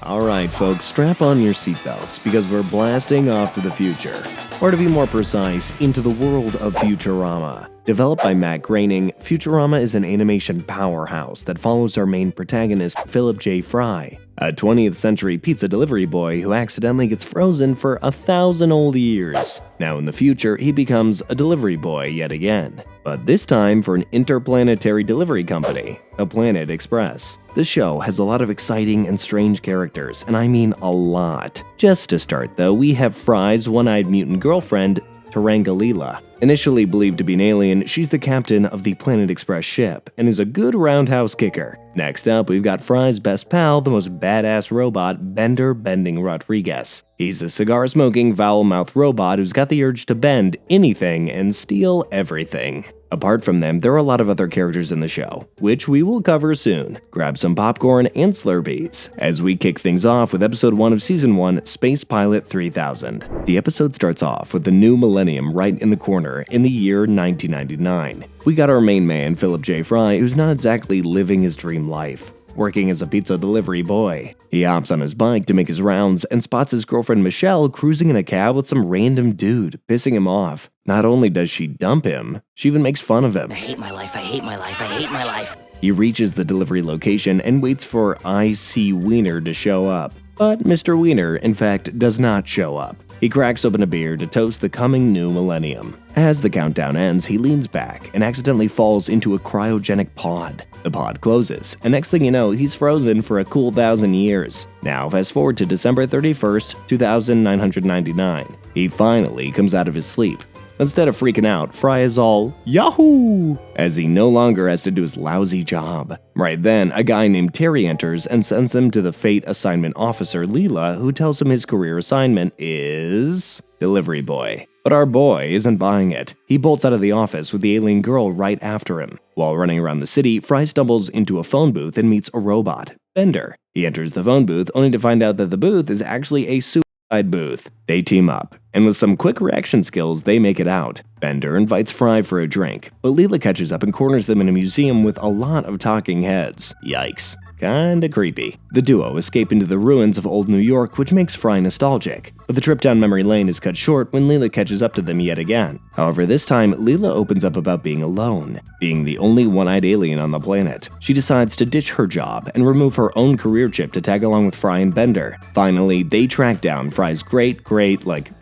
Alright folks, strap on your seatbelts because we're blasting off to the future. Or to be more precise, into the world of Futurama. Developed by Matt Groening, Futurama is an animation powerhouse that follows our main protagonist, Philip J. Fry, a 20th century pizza delivery boy who accidentally gets frozen for 1,000 old years. Now in the future, he becomes a delivery boy yet again, but this time for an interplanetary delivery company, the Planet Express. The show has a lot of exciting and strange characters, and I mean a lot. Just to start though, we have Fry's one-eyed mutant girlfriend, Leela. Initially believed to be an alien, she's the captain of the Planet Express ship and is a good roundhouse kicker. Next up, we've got Fry's best pal, the most badass robot, Bender Bending Rodriguez. He's a cigar-smoking, foul-mouthed robot who's got the urge to bend anything and steal everything. Apart from them, there are a lot of other characters in the show, which we will cover soon. Grab some popcorn and Slurpees, as we kick things off with episode 1 of season 1, Space Pilot 3000. The episode starts off with the new millennium right in the corner in the year 1999. We got our main man, Philip J. Fry, who's not exactly living his dream life, working as a pizza delivery boy. He hops on his bike to make his rounds and spots his girlfriend Michelle cruising in a cab with some random dude, pissing him off. Not only does she dump him, she even makes fun of him. I hate my life, I hate my life, I hate my life. He reaches the delivery location and waits for I.C. Wiener to show up. But Mr. Wiener, in fact, does not show up. He cracks open a beer to toast the coming new millennium. As the countdown ends, he leans back and accidentally falls into a cryogenic pod. The pod closes, and next thing you know, he's frozen for a cool 1,000 years. Now, fast forward to December 31st, 2999. He finally comes out of his sleep. Instead of freaking out, Fry is all Yahoo! As he no longer has to do his lousy job. Right then, a guy named Terry enters and sends him to the Fate Assignment Officer Leela, who tells him his career assignment is delivery boy. But our boy isn't buying it. He bolts out of the office with the alien girl right after him. While running around the city, Fry stumbles into a phone booth and meets a robot, Bender. He enters the phone booth only to find out that the booth is actually a suicide booth. They team up, and with some quick reaction skills, they make it out. Bender invites Fry for a drink, but Leela catches up and corners them in a museum with a lot of talking heads. Yikes. Kinda creepy. The duo escape into the ruins of old New York, which makes Fry nostalgic. But the trip down memory lane is cut short when Leela catches up to them yet again. However, this time, Leela opens up about being alone, being the only one-eyed alien on the planet. She decides to ditch her job and remove her own career chip to tag along with Fry and Bender. Finally, they track down Fry's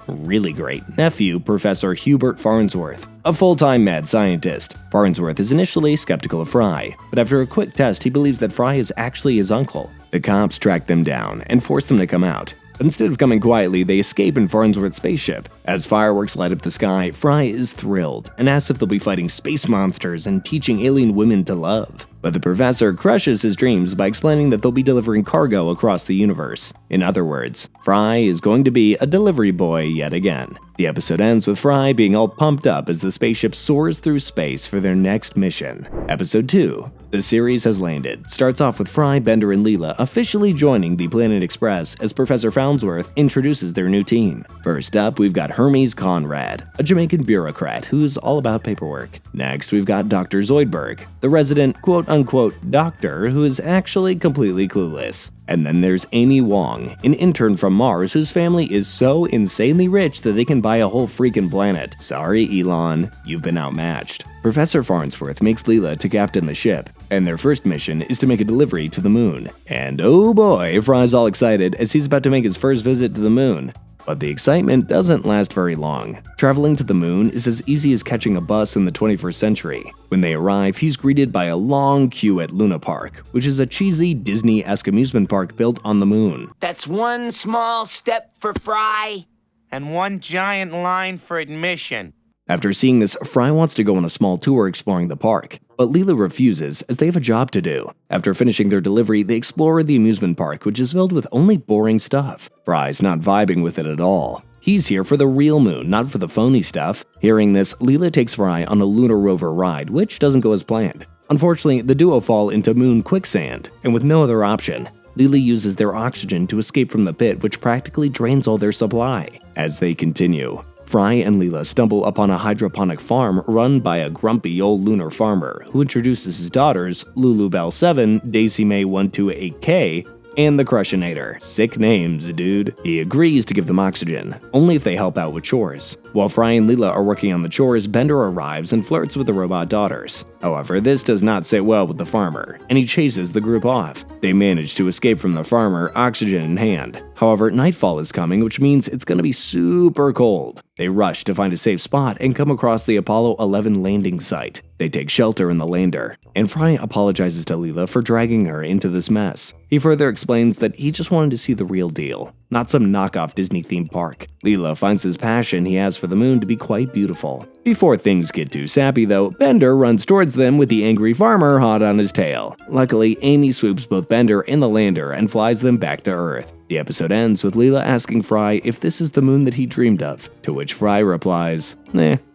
really great nephew, Professor Hubert Farnsworth, a full-time mad scientist. Farnsworth is initially skeptical of Fry, but after a quick test, he believes that Fry is actually his uncle. The cops track them down and force them to come out. But instead of coming quietly, they escape in Farnsworth's spaceship. As fireworks light up the sky, Fry is thrilled and asks if they'll be fighting space monsters and teaching alien women to love. But the professor crushes his dreams by explaining that they'll be delivering cargo across the universe. In other words, Fry is going to be a delivery boy yet again. The episode ends with Fry being all pumped up as the spaceship soars through space for their next mission. Episode 2. The series has landed. Starts off with Fry, Bender, and Leela officially joining the Planet Express as Professor Farnsworth introduces their new team. First up, we've got Hermes Conrad, a Jamaican bureaucrat who's all about paperwork. Next, we've got Dr. Zoidberg, the resident quote-unquote doctor who is actually completely clueless. And then there's Amy Wong, an intern from Mars whose family is so insanely rich that they can buy a whole freaking planet. Sorry, Elon, you've been outmatched. Professor Farnsworth makes Leela to captain the ship, and their first mission is to make a delivery to the moon. And oh boy, Fry's all excited as he's about to make his first visit to the moon. But the excitement doesn't last very long. Traveling to the moon is as easy as catching a bus in the 21st century. When they arrive, he's greeted by a long queue at Luna Park, which is a cheesy Disney-esque amusement park built on the moon. That's one small step for Fry, and one giant line for admission. After seeing this, Fry wants to go on a small tour exploring the park, but Leela refuses as they have a job to do. After finishing their delivery, they explore the amusement park, which is filled with only boring stuff. Fry's not vibing with it at all. He's here for the real moon, not for the phony stuff. Hearing this, Leela takes Fry on a lunar rover ride, which doesn't go as planned. Unfortunately, the duo fall into moon quicksand, and with no other option, Leela uses their oxygen to escape from the pit, which practically drains all their supply. As they continue, Fry and Leela stumble upon a hydroponic farm run by a grumpy old lunar farmer who introduces his daughters, Lulu Bell 7, Daisy May 128K, and the Crushinator. Sick names, dude. He agrees to give them oxygen, only if they help out with chores. While Fry and Leela are working on the chores, Bender arrives and flirts with the robot daughters. However, this does not sit well with the farmer, and he chases the group off. They manage to escape from the farmer, oxygen in hand. However, nightfall is coming, which means it's gonna be super cold. They rush to find a safe spot and come across the Apollo 11 landing site. They take shelter in the lander, and Fry apologizes to Leela for dragging her into this mess. He further explains that he just wanted to see the real deal, not some knockoff Disney theme park. Leela finds his passion he has for the moon to be quite beautiful. Before things get too sappy though, Bender runs towards them with the angry farmer hot on his tail. Luckily, Amy swoops both Bender and the lander and flies them back to Earth. The episode ends with Leela asking Fry if this is the moon that he dreamed of, to which Fry replies,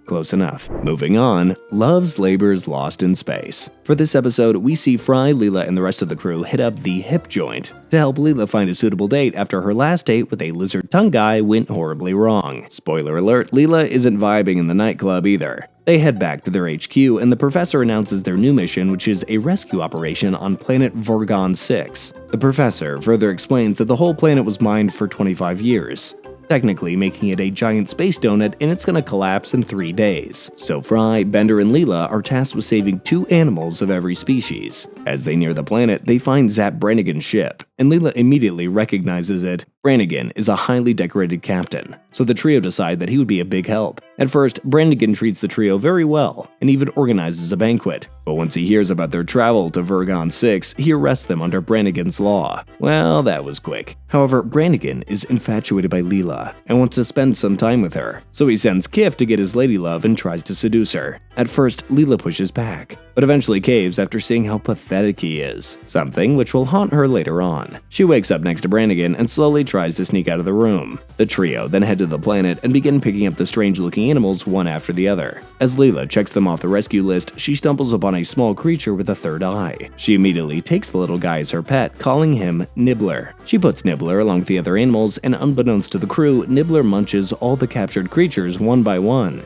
close enough. Moving on, Love's Labor's Lost in Space. For this episode, we see Fry, Leela, and the rest of the crew hit up the hip joint to help Leela find a suitable date after her last date with a lizard tongue guy went horribly wrong. Spoiler alert, Leela isn't vibing in the nightclub either. They head back to their HQ and the professor announces their new mission, which is a rescue operation on planet Vergon 6. The professor further explains that the whole planet was mined for 25 years. Technically making it a giant space donut, and it's gonna collapse in 3 days. So Fry, Bender, and Leela are tasked with saving 2 animals of every species. As they near the planet, they find Zap Brannigan's ship, and Leela immediately recognizes it. Brannigan is a highly decorated captain, so the trio decide that he would be a big help. At first, Brannigan treats the trio very well, and even organizes a banquet. But once he hears about their travel to Vergon 6, he arrests them under Brannigan's law. Well, that was quick. However, Brannigan is infatuated by Leela, and wants to spend some time with her. So he sends Kif to get his lady love and tries to seduce her. At first, Leela pushes back, but eventually caves after seeing how pathetic he is, something which will haunt her later on. She wakes up next to Brannigan and slowly tries to sneak out of the room. The trio then head to the planet and begin picking up the strange-looking animals one after the other. As Leela checks them off the rescue list, she stumbles upon a small creature with a third eye. She immediately takes the little guy as her pet, calling him Nibbler. She puts Nibbler along with the other animals, and unbeknownst to the crew, Nibbler munches all the captured creatures one by one.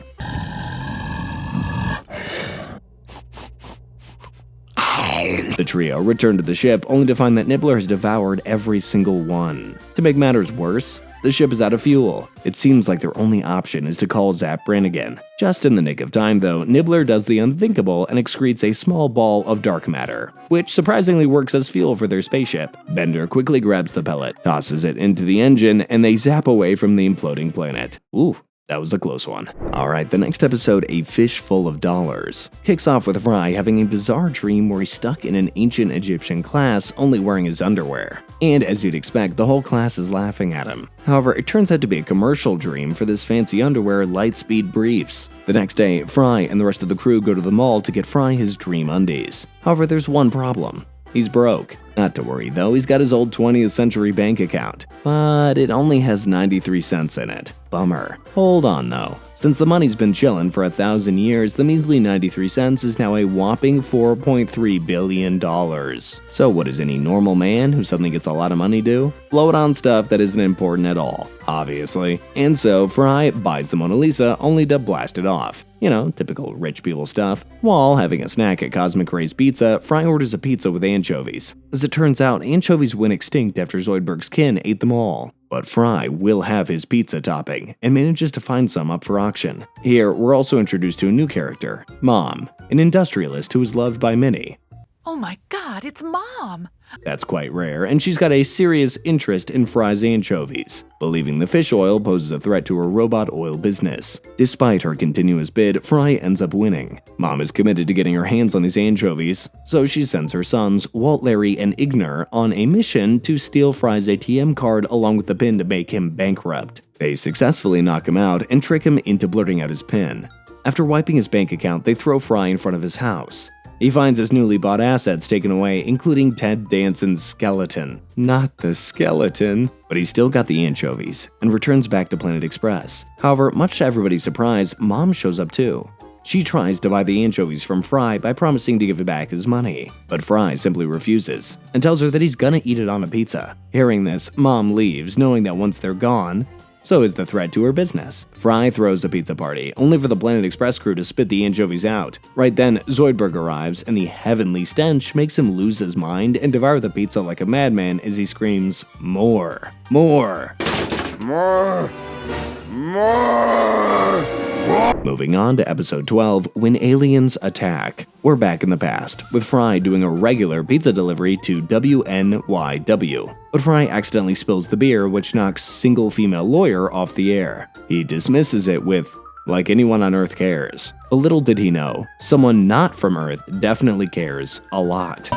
The trio return to the ship only to find that Nibbler has devoured every single one. To make matters worse, the ship is out of fuel. It seems like their only option is to call Zap Brannigan. Just in the nick of time though, Nibbler does the unthinkable and excretes a small ball of dark matter, which surprisingly works as fuel for their spaceship. Bender quickly grabs the pellet, tosses it into the engine, and they zap away from the imploding planet. Ooh. That was a close one. Alright, the next episode, A Fishful of Dollars, kicks off with Fry having a bizarre dream where he's stuck in an ancient Egyptian class only wearing his underwear. And as you'd expect, the whole class is laughing at him. However, it turns out to be a commercial dream for this fancy underwear Lightspeed briefs. The next day, Fry and the rest of the crew go to the mall to get Fry his dream undies. However, there's one problem. He's broke. Not to worry though, he's got his old 20th century bank account, but it only has 93 cents in it. Bummer. Hold on though. Since the money's been chillin' for 1,000 years, the measly 93 cents is now a whopping $4.3 billion. So what does any normal man who suddenly gets a lot of money do? Blow it on stuff that isn't important at all, obviously. And so Fry buys the Mona Lisa only to blast it off. You know, typical rich people stuff. While having a snack at Cosmic Ray's Pizza, Fry orders a pizza with anchovies. As it turns out, anchovies went extinct after Zoidberg's kin ate them all. But Fry will have his pizza topping, and manages to find some up for auction. Here, we're also introduced to a new character, Mom, an industrialist who is loved by many. Oh my God, it's Mom! That's quite rare, and she's got a serious interest in Fry's anchovies, believing the fish oil poses a threat to her robot oil business. Despite her continuous bid, Fry ends up winning. Mom is committed to getting her hands on these anchovies, so she sends her sons, Walt, Larry, and Ignar, on a mission to steal Fry's ATM card along with the PIN to make him bankrupt. They successfully knock him out and trick him into blurting out his PIN. After wiping his bank account, they throw Fry in front of his house. He finds his newly bought assets taken away, including Ted Danson's skeleton. Not the skeleton, but he's still got the anchovies, and returns back to Planet Express. However, much to everybody's surprise, Mom shows up too. She tries to buy the anchovies from Fry by promising to give back his money, but Fry simply refuses, and tells her that he's gonna eat it on a pizza. Hearing this, Mom leaves, knowing that once they're gone, So is the threat to her business. Fry throws a pizza party, only for the Planet Express crew to spit the anchovies out. Right then, Zoidberg arrives, and the heavenly stench makes him lose his mind and devour the pizza like a madman as he screams, "More! More! More! More!" Moving on to episode 12, When Aliens Attack. We're back in the past, with Fry doing a regular pizza delivery to WNYW. But Fry accidentally spills the beer, which knocks single female lawyer off the air. He dismisses it with, "Like anyone on Earth cares." But little did he know, someone not from Earth definitely cares a lot.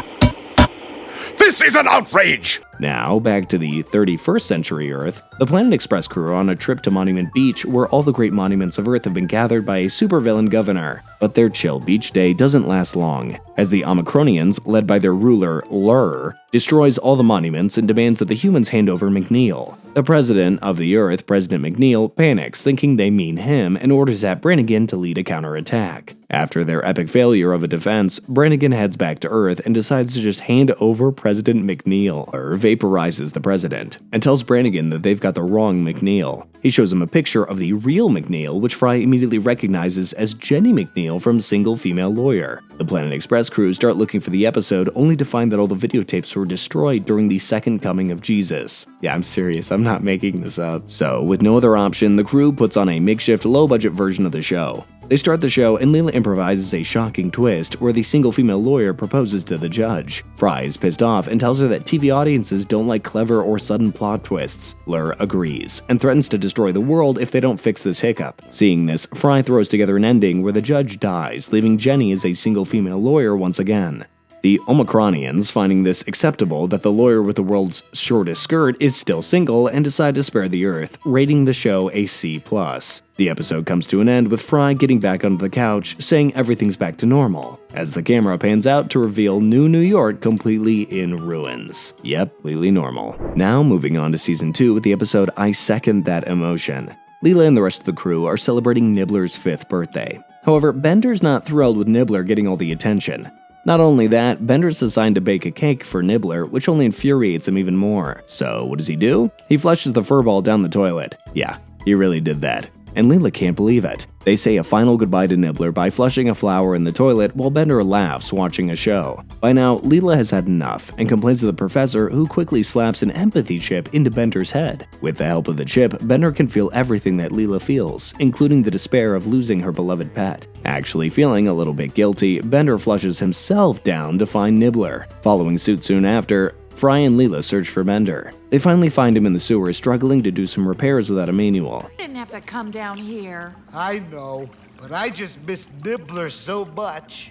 This is an outrage! Now, back to the 31st century Earth, the Planet Express crew are on a trip to Monument Beach where all the great monuments of Earth have been gathered by a supervillain governor. But their chill beach day doesn't last long, as the Omicronians, led by their ruler, Lur, destroys all the monuments and demands that the humans hand over McNeil. The president of the Earth, President McNeil, panics, thinking they mean him, and orders Zap Brannigan to lead a counterattack. After their epic failure of a defense, Brannigan heads back to Earth and decides to just hand over President McNeil. Lur vaporizes the president and tells Brannigan that they've got the wrong McNeil. He shows him a picture of the real McNeil, which Fry immediately recognizes as Jenny McNeil from Single Female Lawyer. The Planet Express crew start looking for the episode, only to find that all the videotapes were destroyed during the second coming of Jesus. Yeah, I'm serious, I'm not making this up. So, with no other option, the crew puts on a makeshift low-budget version of the show. They start the show, and Leela improvises a shocking twist where the single female lawyer proposes to the judge. Fry is pissed off and tells her that TV audiences don't like clever or sudden plot twists. Lur agrees, and threatens to destroy the world if they don't fix this hiccup. Seeing this, Fry throws together an ending where the judge dies, leaving Jenny as a single female lawyer once again. The Omicronians, finding this acceptable that the lawyer with the world's shortest skirt is still single, and decide to spare the Earth, rating the show a C+. The episode comes to an end with Fry getting back onto the couch, saying everything's back to normal, as the camera pans out to reveal New York completely in ruins. Yep, completely normal. Now moving on to season 2 with the episode I Second That Emotion. Leela and the rest of the crew are celebrating Nibbler's 5th birthday. However, Bender's not thrilled with Nibbler getting all the attention. Not only that, Bender's assigned to bake a cake for Nibbler, which only infuriates him even more. So what does he do? He flushes the furball down the toilet. Yeah, he really did that. And Leela can't believe it. They say a final goodbye to Nibbler by flushing a flower in the toilet while Bender laughs watching a show. By now, Leela has had enough and complains to the professor, who quickly slaps an empathy chip into Bender's head. With the help of the chip, Bender can feel everything that Leela feels, including the despair of losing her beloved pet. Actually feeling a little bit guilty, Bender flushes himself down to find Nibbler. Following suit soon after, Fry and Leela search for Bender. They finally find him in the sewer, struggling to do some repairs without a manual. Didn't have to come down here. I know, but I just miss Nibbler so much.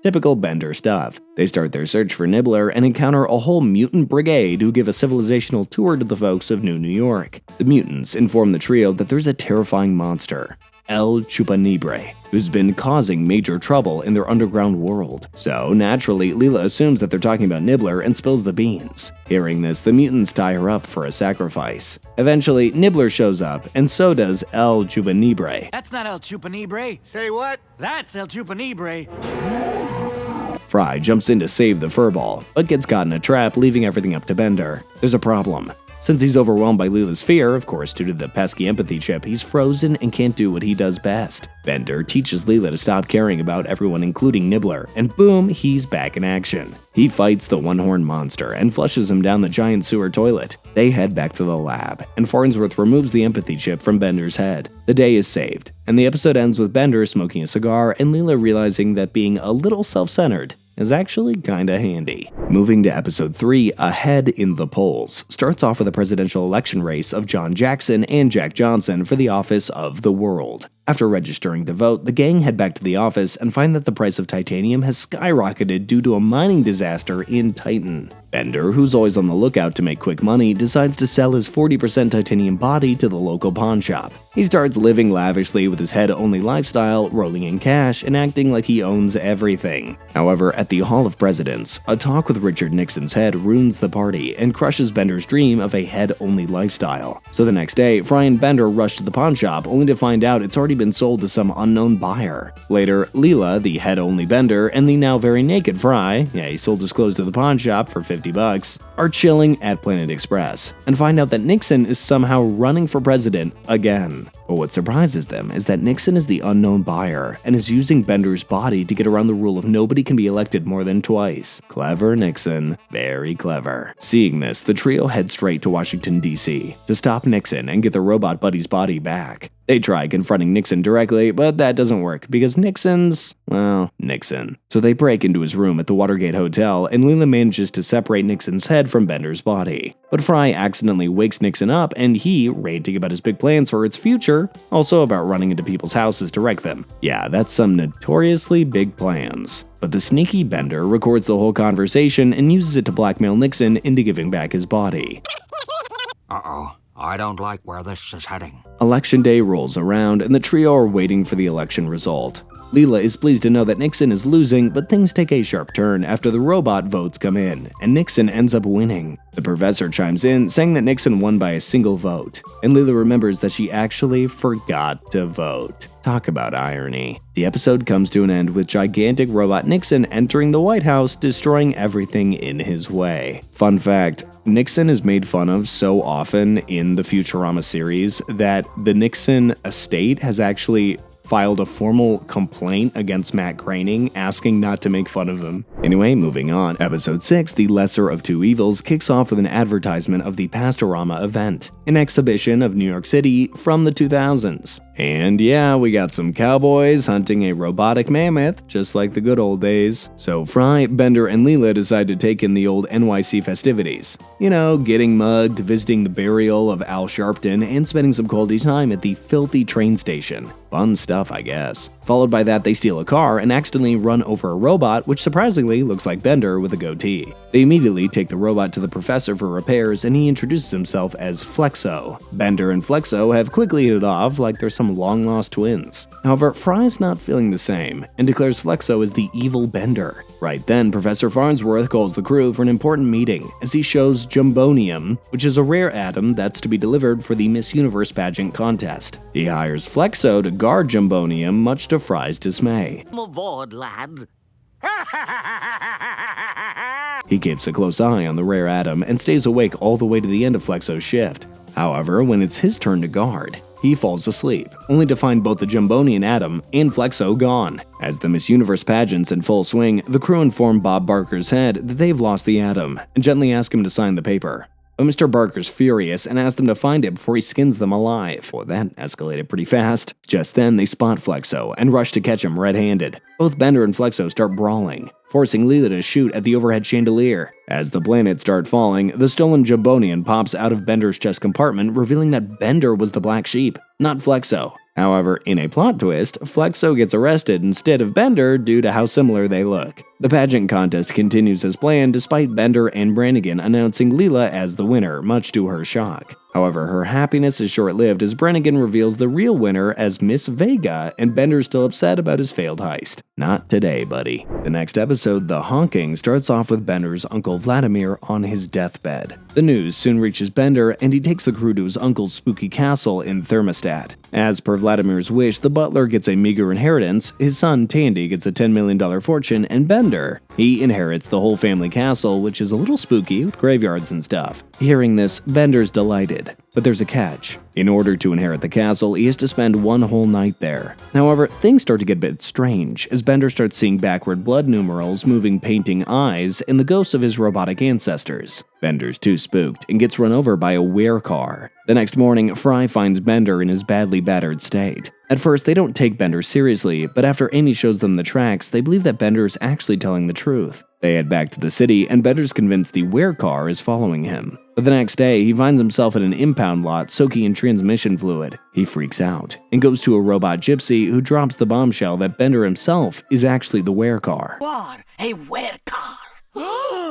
Typical Bender stuff. They start their search for Nibbler and encounter a whole mutant brigade who give a civilizational tour to the folks of New York. The mutants inform the trio that there's a terrifying monster, El Chupanibre, who's been causing major trouble in their underground world. So, naturally, Leela assumes that they're talking about Nibbler and spills the beans. Hearing this, the mutants tie her up for a sacrifice. Eventually, Nibbler shows up, and so does El Chupanibre. That's not El Chupanibre. Say what? That's El Chupanibre. Fry jumps in to save the furball, but gets caught in a trap, leaving everything up to Bender. There's a problem. Since he's overwhelmed by Leela's fear, of course due to the pesky empathy chip, he's frozen and can't do what he does best. Bender teaches Leela to stop caring about everyone, including Nibbler, and boom, he's back in action. He fights the one-horned monster and flushes him down the giant sewer toilet. They head back to the lab, and Farnsworth removes the empathy chip from Bender's head. The day is saved, and the episode ends with Bender smoking a cigar and Leela realizing that being a little self-centered is actually kinda handy. Moving to episode 3, Ahead in the Polls, starts off with a presidential election race of John Jackson and Jack Johnson for the office of the world. After registering to vote, the gang head back to the office and find that the price of titanium has skyrocketed due to a mining disaster in Titan. Bender, who's always on the lookout to make quick money, decides to sell his 40% titanium body to the local pawn shop. He starts living lavishly with his head-only lifestyle, rolling in cash and acting like he owns everything. However, at the Hall of Presidents, a talk with Richard Nixon's head ruins the party and crushes Bender's dream of a head-only lifestyle. So the next day, Fry and Bender rush to the pawn shop only to find out it's already already been sold to some unknown buyer. Later, Leela, the head-only Bender, and the now very naked Fry, he sold his clothes to the pawn shop for $50, are chilling at Planet Express and find out that Nixon is somehow running for president again. But what surprises them is that Nixon is the unknown buyer and is using Bender's body to get around the rule of nobody can be elected more than twice. Clever Nixon. Very clever. Seeing this, the trio head straight to Washington, D.C. to stop Nixon and get their robot buddy's body back. They try confronting Nixon directly, but that doesn't work because Nixon's, well, Nixon. So they break into his room at the Watergate Hotel, and Leela manages to separate Nixon's head from Bender's body. But Fry accidentally wakes Nixon up, and he, ranting about his big plans for its future, also about running into people's houses to wreck them. Yeah, that's some notoriously big plans. But the sneaky Bender records the whole conversation and uses it to blackmail Nixon into giving back his body. Uh-oh. I don't like where this is heading. Election day rolls around, and the trio are waiting for the election result. Leela is pleased to know that Nixon is losing, but things take a sharp turn after the robot votes come in, and Nixon ends up winning. The professor chimes in, saying that Nixon won by a single vote, and Leela remembers that she actually forgot to vote. Talk about irony. The episode comes to an end with gigantic robot Nixon entering the White House, destroying everything in his way. Fun fact, Nixon is made fun of so often in the Futurama series that the Nixon estate has actually filed a formal complaint against Matt Groening, asking not to make fun of him. Anyway, moving on. Episode 6, The Lesser of Two Evils, kicks off with an advertisement of the Pastorama event, an exhibition of New York City from the 2000s. And yeah, we got some cowboys hunting a robotic mammoth, just like the good old days. So Fry, Bender, and Leela decide to take in the old NYC festivities. You know, getting mugged, visiting the burial of Al Sharpton, and spending some quality time at the filthy train station. Fun stuff, I guess. Followed by that, they steal a car and accidentally run over a robot, which surprisingly looks like Bender with a goatee. They immediately take the robot to the professor for repairs, and he introduces himself as Flexo. Bender and Flexo have quickly hit it off like they're some long-lost twins. However, Fry's not feeling the same, and declares Flexo as the evil Bender. Right then, Professor Farnsworth calls the crew for an important meeting, as he shows Jumbonium, which is a rare atom that's to be delivered for the Miss Universe pageant contest. He hires Flexo to guard Jumbonium, much to Fry's dismay. I'm aboard, lad. He keeps a close eye on the rare atom and stays awake all the way to the end of Flexo's shift. However, when it's his turn to guard, he falls asleep, only to find both the Jumbonian atom and Flexo gone. As the Miss Universe pageant's in full swing, the crew inform Bob Barker's head that they've lost the atom, and gently ask him to sign the paper. But Mr. Barker's furious and asks them to find it before he skins them alive. Well, that escalated pretty fast. Just then, they spot Flexo and rush to catch him red-handed. Both Bender and Flexo start brawling, forcing Leela to shoot at the overhead chandelier. As the planets start falling, the stolen Jumbonian pops out of Bender's chest compartment, revealing that Bender was the black sheep, not Flexo. However, in a plot twist, Flexo gets arrested instead of Bender due to how similar they look. The pageant contest continues as planned despite Bender and Brannigan announcing Leela as the winner, much to her shock. However, her happiness is short-lived as Brannigan reveals the real winner as Miss Vega, and Bender's still upset about his failed heist. Not today, buddy. The next episode, The Honking, starts off with Bender's uncle Vladimir on his deathbed. The news soon reaches Bender, and he takes the crew to his uncle's spooky castle in Thermostat. As per Vladimir's wish, the butler gets a meager inheritance, his son Tandy gets a $10 million fortune, and Bender, he inherits the whole family castle, which is a little spooky with graveyards and stuff. Hearing this, Bender's delighted. But there's a catch. In order to inherit the castle, he has to spend one whole night there. However, things start to get a bit strange, as Bender starts seeing backward blood numerals, moving painting eyes, and the ghosts of his robotic ancestors. Bender's too spooked and gets run over by a werecar. The next morning, Fry finds Bender in his badly battered state. At first, they don't take Bender seriously, but after Amy shows them the tracks, they believe that Bender is actually telling the truth. They head back to the city, and Bender's convinced the werecar is following him. But the next day, he finds himself at an impound lot soaking in transmission fluid. He freaks out and goes to a robot gypsy who drops the bombshell that Bender himself is actually the werecar. What? A werecar?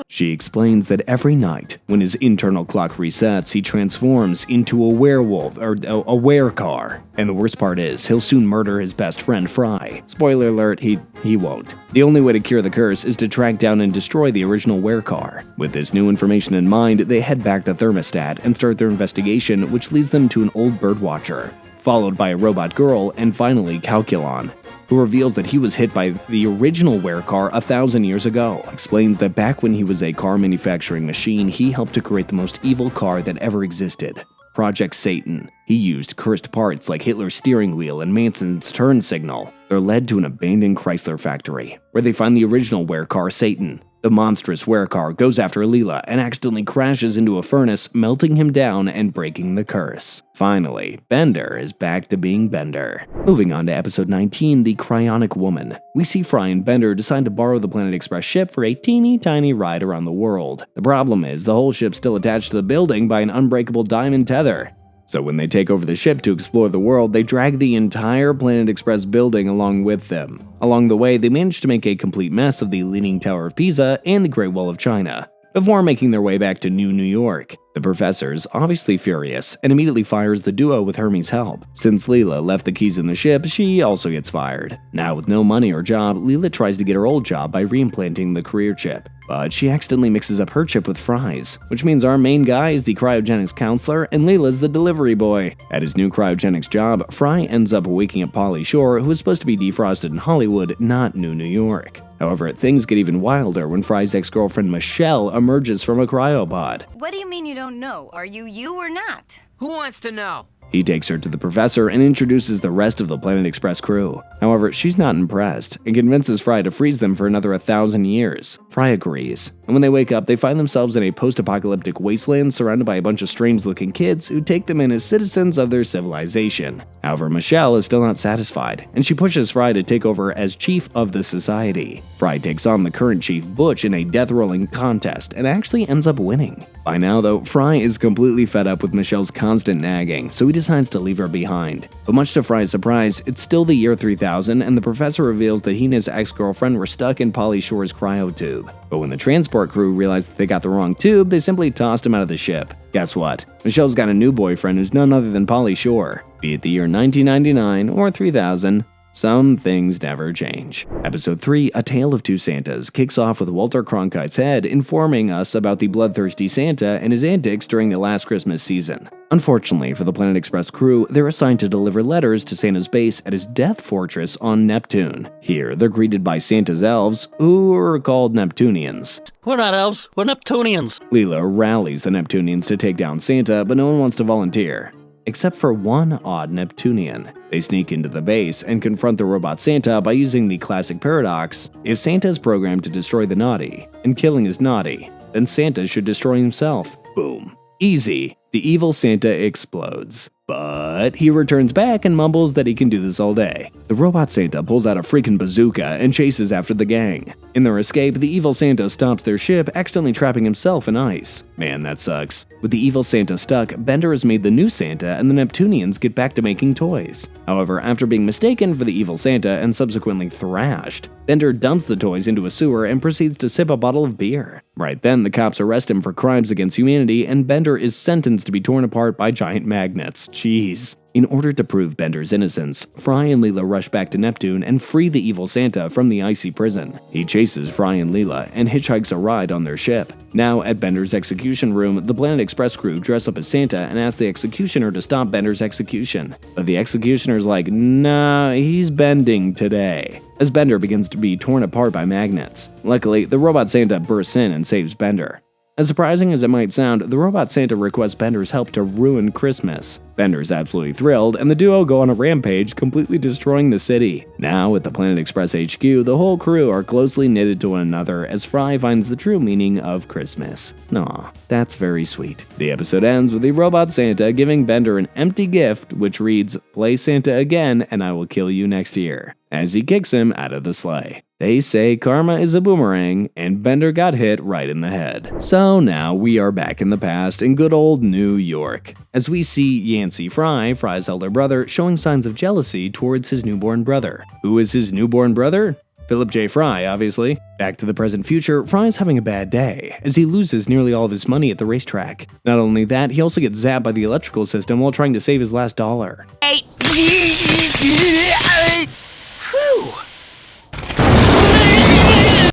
She explains that every night, when his internal clock resets, he transforms into a werewolf, or a werecar. And the worst part is, he'll soon murder his best friend Fry. Spoiler alert, he won't. The only way to cure the curse is to track down and destroy the original werecar. With this new information in mind, they head back to Thermostat and start their investigation, which leads them to an old birdwatcher. followed by a robot girl, and finally Calculon, who reveals that he was hit by the original werecar 1,000 years ago. Explains that back when he was a car manufacturing machine, he helped to create the most evil car that ever existed, Project Satan. He used cursed parts like Hitler's steering wheel and Manson's turn signal. They're led to an abandoned Chrysler factory, where they find the original werecar Satan. The monstrous werecar goes after Leela and accidentally crashes into a furnace, melting him down and breaking the curse. Finally, Bender is back to being Bender. Moving on to episode 19, The Cryonic Woman. We see Fry and Bender decide to borrow the Planet Express ship for a teeny tiny ride around the world. The problem is the whole ship's still attached to the building by an unbreakable diamond tether. So when they take over the ship to explore the world, they drag the entire Planet Express building along with them. Along the way, they manage to make a complete mess of the Leaning Tower of Pisa and the Great Wall of China, before making their way back to New York. The professor's obviously furious and immediately fires the duo with Hermes' help. Since Leela left the keys in the ship, she also gets fired. Now with no money or job, Leela tries to get her old job by reimplanting the career chip. But she accidentally mixes up her chip with Fry's, which means our main guy is the cryogenics counselor and Leela's the delivery boy. At his new cryogenics job, Fry ends up waking up Pauly Shore, who is supposed to be defrosted in Hollywood, not New York. However, things get even wilder when Fry's ex-girlfriend Michelle emerges from a cryopod. What do you mean you don't know? Are you or not? Who wants to know? He takes her to the professor and introduces the rest of the Planet Express crew. However, she's not impressed and convinces Fry to freeze them for another 1,000 years. Fry agrees, and when they wake up, they find themselves in a post-apocalyptic wasteland surrounded by a bunch of strange-looking kids who take them in as citizens of their civilization. However, Michelle is still not satisfied, and she pushes Fry to take over as chief of the society. Fry takes on the current chief, Butch, in a death-rolling contest and actually ends up winning. By now, though, Fry is completely fed up with Michelle's constant nagging, so he decides to leave her behind. But much to Fry's surprise, it's still the year 3000, and the professor reveals that he and his ex-girlfriend were stuck in Pauly Shore's cryo tube. But when the transport crew realized that they got the wrong tube, they simply tossed him out of the ship. Guess what? Michelle's got a new boyfriend who's none other than Pauly Shore. Be it the year 1999 or 3000, some things never change. Episode 3, A Tale of Two Santas, kicks off with Walter Cronkite's head informing us about the bloodthirsty Santa and his antics during the last Christmas season. Unfortunately for the Planet Express crew, they're assigned to deliver letters to Santa's base at his death fortress on Neptune. Here, they're greeted by Santa's elves, who are called Neptunians. We're not elves, we're Neptunians. Leela rallies the Neptunians to take down Santa, but no one wants to volunteer. Except for one odd Neptunian. They sneak into the base and confront the robot Santa by using the classic paradox: if Santa is programmed to destroy the naughty, and killing is naughty, then Santa should destroy himself. Boom. Easy. The evil Santa explodes. But he returns back and mumbles that he can do this all day. The robot Santa pulls out a freaking bazooka and chases after the gang. In their escape, the evil Santa stops their ship, accidentally trapping himself in ice. Man, that sucks. With the evil Santa stuck, Bender has made the new Santa and the Neptunians get back to making toys. However, after being mistaken for the evil Santa and subsequently thrashed, Bender dumps the toys into a sewer and proceeds to sip a bottle of beer. Right then, the cops arrest him for crimes against humanity, and Bender is sentenced to be torn apart by giant magnets. Jeez. In order to prove Bender's innocence, Fry and Leela rush back to Neptune and free the evil Santa from the icy prison. He chases Fry and Leela and hitchhikes a ride on their ship. Now, at Bender's execution room, the Planet Express crew dress up as Santa and ask the executioner to stop Bender's execution. But the executioner's like, nah, he's bending today, as Bender begins to be torn apart by magnets. Luckily, the robot Santa bursts in and saves Bender. As surprising as it might sound, the robot Santa requests Bender's help to ruin Christmas. Bender's absolutely thrilled, and the duo go on a rampage, completely destroying the city. Now, at the Planet Express HQ, the whole crew are closely knitted to one another as Fry finds the true meaning of Christmas. Aw, that's very sweet. The episode ends with the robot Santa giving Bender an empty gift, which reads, "Play Santa again, and I will kill you next year," as he kicks him out of the sleigh. They say karma is a boomerang, and Bender got hit right in the head. So now we are back in the past in good old New York, as we see Yancey Fry, Fry's elder brother, showing signs of jealousy towards his newborn brother. Who is his newborn brother? Philip J. Fry, obviously. Back to the present future, Fry's having a bad day, as he loses nearly all of his money at the racetrack. Not only that, he also gets zapped by the electrical system while trying to save his last dollar.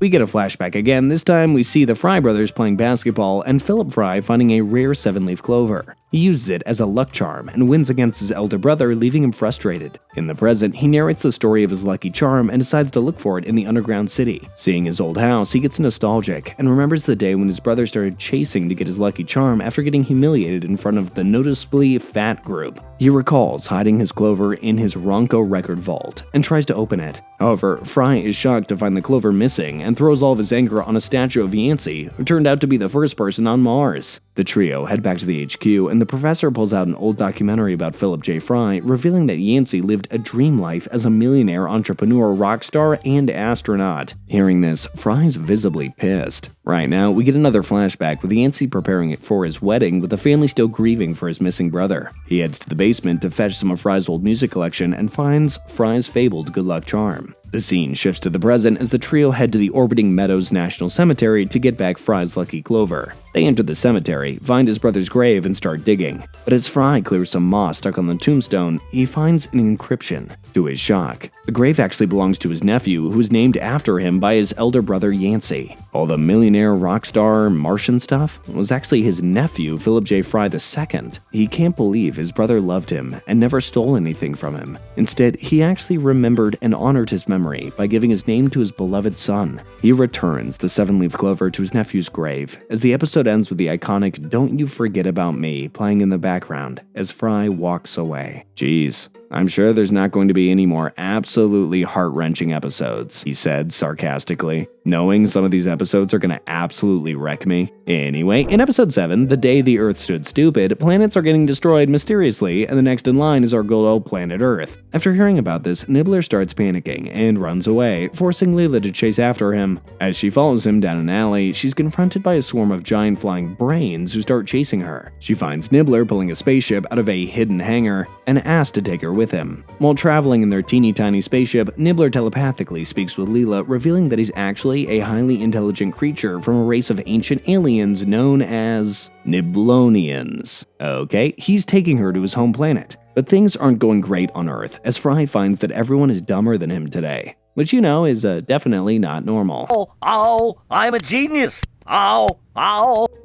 We get a flashback again. This time we see the Fry brothers playing basketball and Philip Fry finding a rare 7-leaf clover. He uses it as a luck charm and wins against his elder brother, leaving him frustrated. In the present, he narrates the story of his lucky charm and decides to look for it in the underground city. Seeing his old house, he gets nostalgic and remembers the day when his brother started chasing to get his lucky charm after getting humiliated in front of the noticeably fat group. He recalls hiding his clover in his Ronco record vault and tries to open it. However, Fry is shocked to find the clover missing and throws all of his anger on a statue of Yancey, who turned out to be the first person on Mars. The trio head back to the HQ, and the professor pulls out an old documentary about Philip J. Fry, revealing that Yancey lived a dream life as a millionaire entrepreneur, rock star, and astronaut. Hearing this, Fry's visibly pissed. Right now, we get another flashback with Yancey preparing it for his wedding, with the family still grieving for his missing brother. He heads to the basement to fetch some of Fry's old music collection and finds Fry's fabled good luck charm. The scene shifts to the present as the trio head to the orbiting Meadows National Cemetery to get back Fry's lucky clover. They enter the cemetery, find his brother's grave, and start digging. But as Fry clears some moss stuck on the tombstone, he finds an inscription. To his shock, the grave actually belongs to his nephew, who was named after him by his elder brother Yancey. All the millionaire, rock star, Martian stuff was actually his nephew, Philip J. Fry II. He can't believe his brother loved him and never stole anything from him. Instead, he actually remembered and honored his memory by giving his name to his beloved son. He returns the 7-leaf clover to his nephew's grave, as the episode ends with the iconic "Don't You Forget About Me" playing in the background as Fry walks away. Jeez, I'm sure there's not going to be any more absolutely heart-wrenching episodes, he said sarcastically, knowing some of these episodes are going to absolutely wreck me. Anyway, in episode 7, The Day the Earth Stood Stupid, planets are getting destroyed mysteriously, and the next in line is our good old planet Earth. After hearing about this, Nibbler starts panicking and runs away, forcing Leela to chase after him. As she follows him down an alley, she's confronted by a swarm of giant flying brains who start chasing her. She finds Nibbler pulling a spaceship out of a hidden hangar and asks to take her with him. While traveling in their teeny tiny spaceship, Nibbler telepathically speaks with Leela, revealing that he's actually a highly intelligent creature from a race of ancient aliens known as Niblonians. Okay, he's taking her to his home planet. But things aren't going great on Earth, as Fry finds that everyone is dumber than him today, which is definitely not normal. Oh, I'm a genius. Ow.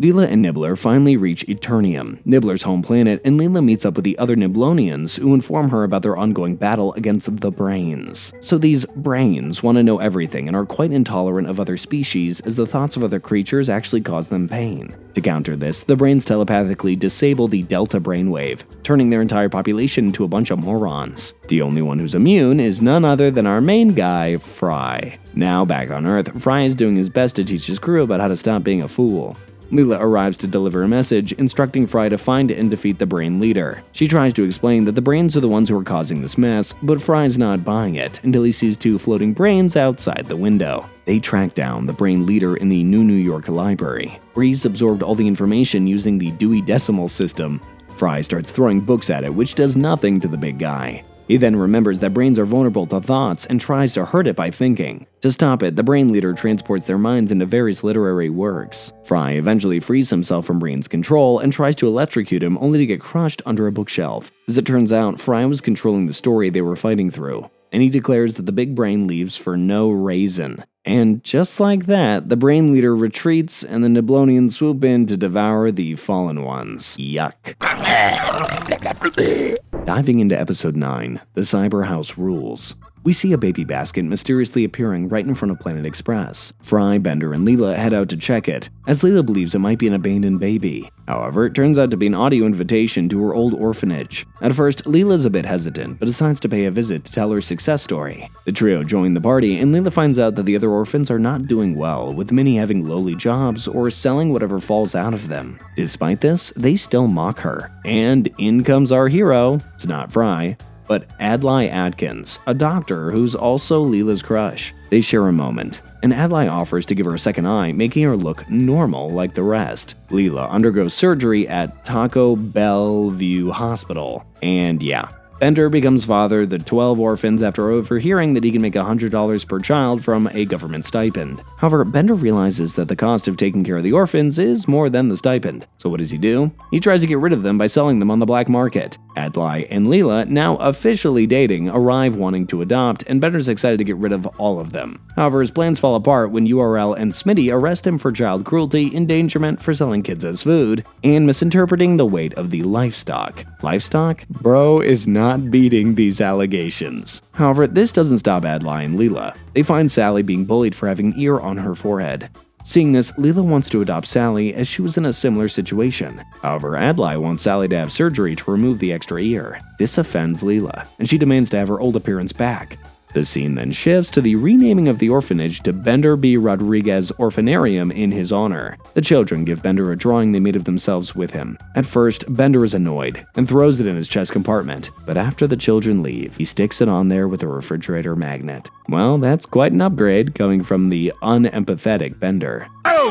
Leela and Nibbler finally reach Eternium, Nibbler's home planet, and Leela meets up with the other Niblonians, who inform her about their ongoing battle against the Brains. So these Brains want to know everything and are quite intolerant of other species, as the thoughts of other creatures actually cause them pain. To counter this, the Brains telepathically disable the Delta brainwave, turning their entire population into a bunch of morons. The only one who's immune is none other than our main guy, Fry. Now back on Earth, Fry is doing his best to teach his crew about how to stop being a fool. Leela arrives to deliver a message instructing Fry to find and defeat the Brain leader. She tries to explain that the Brains are the ones who are causing this mess, but Fry's not buying it until he sees 2 floating brains outside the window. They track down the Brain leader in the New York Library, where he's absorbed all the information using the Dewey Decimal System. Fry starts throwing books at it, which does nothing to the big guy. He then remembers that brains are vulnerable to thoughts and tries to hurt it by thinking. To stop it, the Brain leader transports their minds into various literary works. Fry eventually frees himself from Brain's control and tries to electrocute him, only to get crushed under a bookshelf. As it turns out, Fry was controlling the story they were fighting through, and he declares that the big Brain leaves for no reason. And just like that, the Brain leader retreats and the Niblonians swoop in to devour the fallen ones. Yuck. Diving into episode 9, The Cyber House Rules. We see a baby basket mysteriously appearing right in front of Planet Express. Fry, Bender, and Leela head out to check it, as Leela believes it might be an abandoned baby. However, it turns out to be an audio invitation to her old orphanage. At first, Leela's a bit hesitant, but decides to pay a visit to tell her success story. The trio join the party, and Leela finds out that the other orphans are not doing well, with many having lowly jobs or selling whatever falls out of them. Despite this, they still mock her. And in comes our hero. It's not Fry, but Adlai Atkins, a doctor who's also Leela's crush. They share a moment, and Adlai offers to give her a second eye, making her look normal like the rest. Leela undergoes surgery at Taco Bellevue Hospital, and Bender becomes father to 12 orphans after overhearing that he can make $100 per child from a government stipend. However, Bender realizes that the cost of taking care of the orphans is more than the stipend. So what does he do? He tries to get rid of them by selling them on the black market. Adlai and Leela, now officially dating, arrive wanting to adopt, and Bender's excited to get rid of all of them. However, his plans fall apart when URL and Smitty arrest him for child cruelty, endangerment for selling kids as food, and misinterpreting the weight of the livestock. Livestock? Bro is not beating these allegations. However, this doesn't stop Adlai and Leela. They find Sally being bullied for having an ear on her forehead. Seeing this, Leela wants to adopt Sally as she was in a similar situation. However, Adlai wants Sally to have surgery to remove the extra ear. This offends Leela, and she demands to have her old appearance back. The scene then shifts to the renaming of the orphanage to Bender B. Rodriguez Orphanarium in his honor. The children give Bender a drawing they made of themselves with him. At first, Bender is annoyed and throws it in his chest compartment, but after the children leave, he sticks it on there with a refrigerator magnet. Well, that's quite an upgrade coming from the unempathetic Bender. Oh,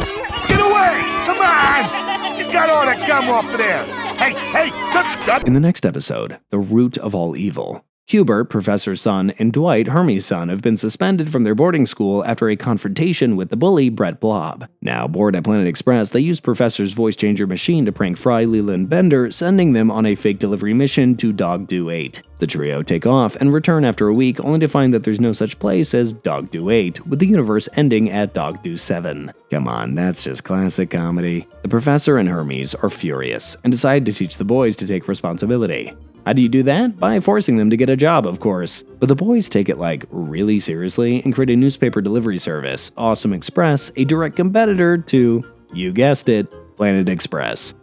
get away! Come on! Just got all that gum off of there. Hey! In the next episode, The Root of All Evil, Hubert, Professor's son, and Dwight, Hermes' son, have been suspended from their boarding school after a confrontation with the bully, Brett Blob. Now, bored at Planet Express, they use Professor's voice changer machine to prank Fry, Leela, and Bender, sending them on a fake delivery mission to Dogdo 8. The trio take off and return after a week, only to find that there's no such place as Dogdo 8, with the universe ending at Dogdo 7. Come on, that's just classic comedy. The Professor and Hermes are furious, and decide to teach the boys to take responsibility. How do you do that? By forcing them to get a job, of course. But the boys take it really seriously and create a newspaper delivery service, Awesome Express, a direct competitor to, you guessed it, Planet Express.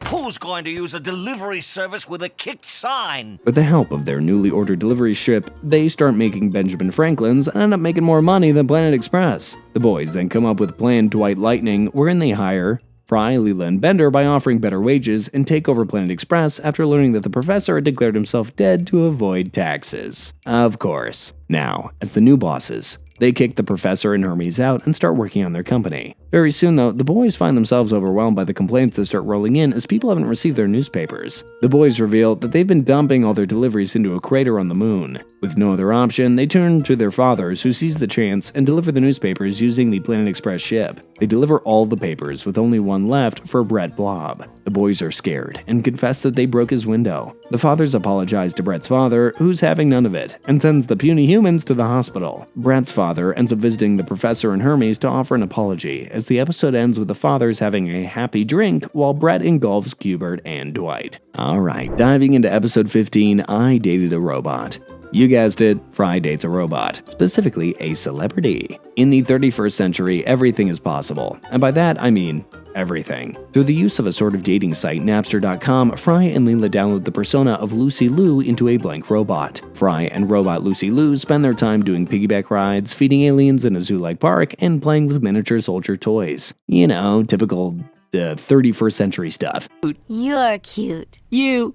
Who's going to use a delivery service with a kicked sign? With the help of their newly ordered delivery ship, they start making Benjamin Franklin's and end up making more money than Planet Express. The boys then come up with Plan Dwight Lightning, wherein they hire Fry, Leela, and Bender by offering better wages and take over Planet Express after learning that the professor had declared himself dead to avoid taxes. Of course. Now, as the new bosses, they kick the professor and Hermes out and start working on their company. Very soon, though, the boys find themselves overwhelmed by the complaints that start rolling in as people haven't received their newspapers. The boys reveal that they've been dumping all their deliveries into a crater on the moon. With no other option, they turn to their fathers, who seize the chance and deliver the newspapers using the Planet Express ship. They deliver all the papers, with only one left for Brett Blob. The boys are scared and confess that they broke his window. The fathers apologize to Brett's father, who's having none of it, and sends the puny humans to the hospital. Brett's father ends up visiting the professor and Hermes to offer an apology, as the episode ends with the fathers having a happy drink while Brett engulfs Hubert and Dwight. Alright, diving into episode 15, I Dated a Robot. You guessed it, Fry dates a robot, specifically a celebrity. In the 31st century, everything is possible, and by that I mean everything. Through the use of a sort of dating site, Napster.com, Fry and Leela download the persona of Lucy Liu into a blank robot. Fry and robot Lucy Liu spend their time doing piggyback rides, feeding aliens in a zoo-like park, and playing with miniature soldier toys. You know, typical 31st century stuff. You're cute. You.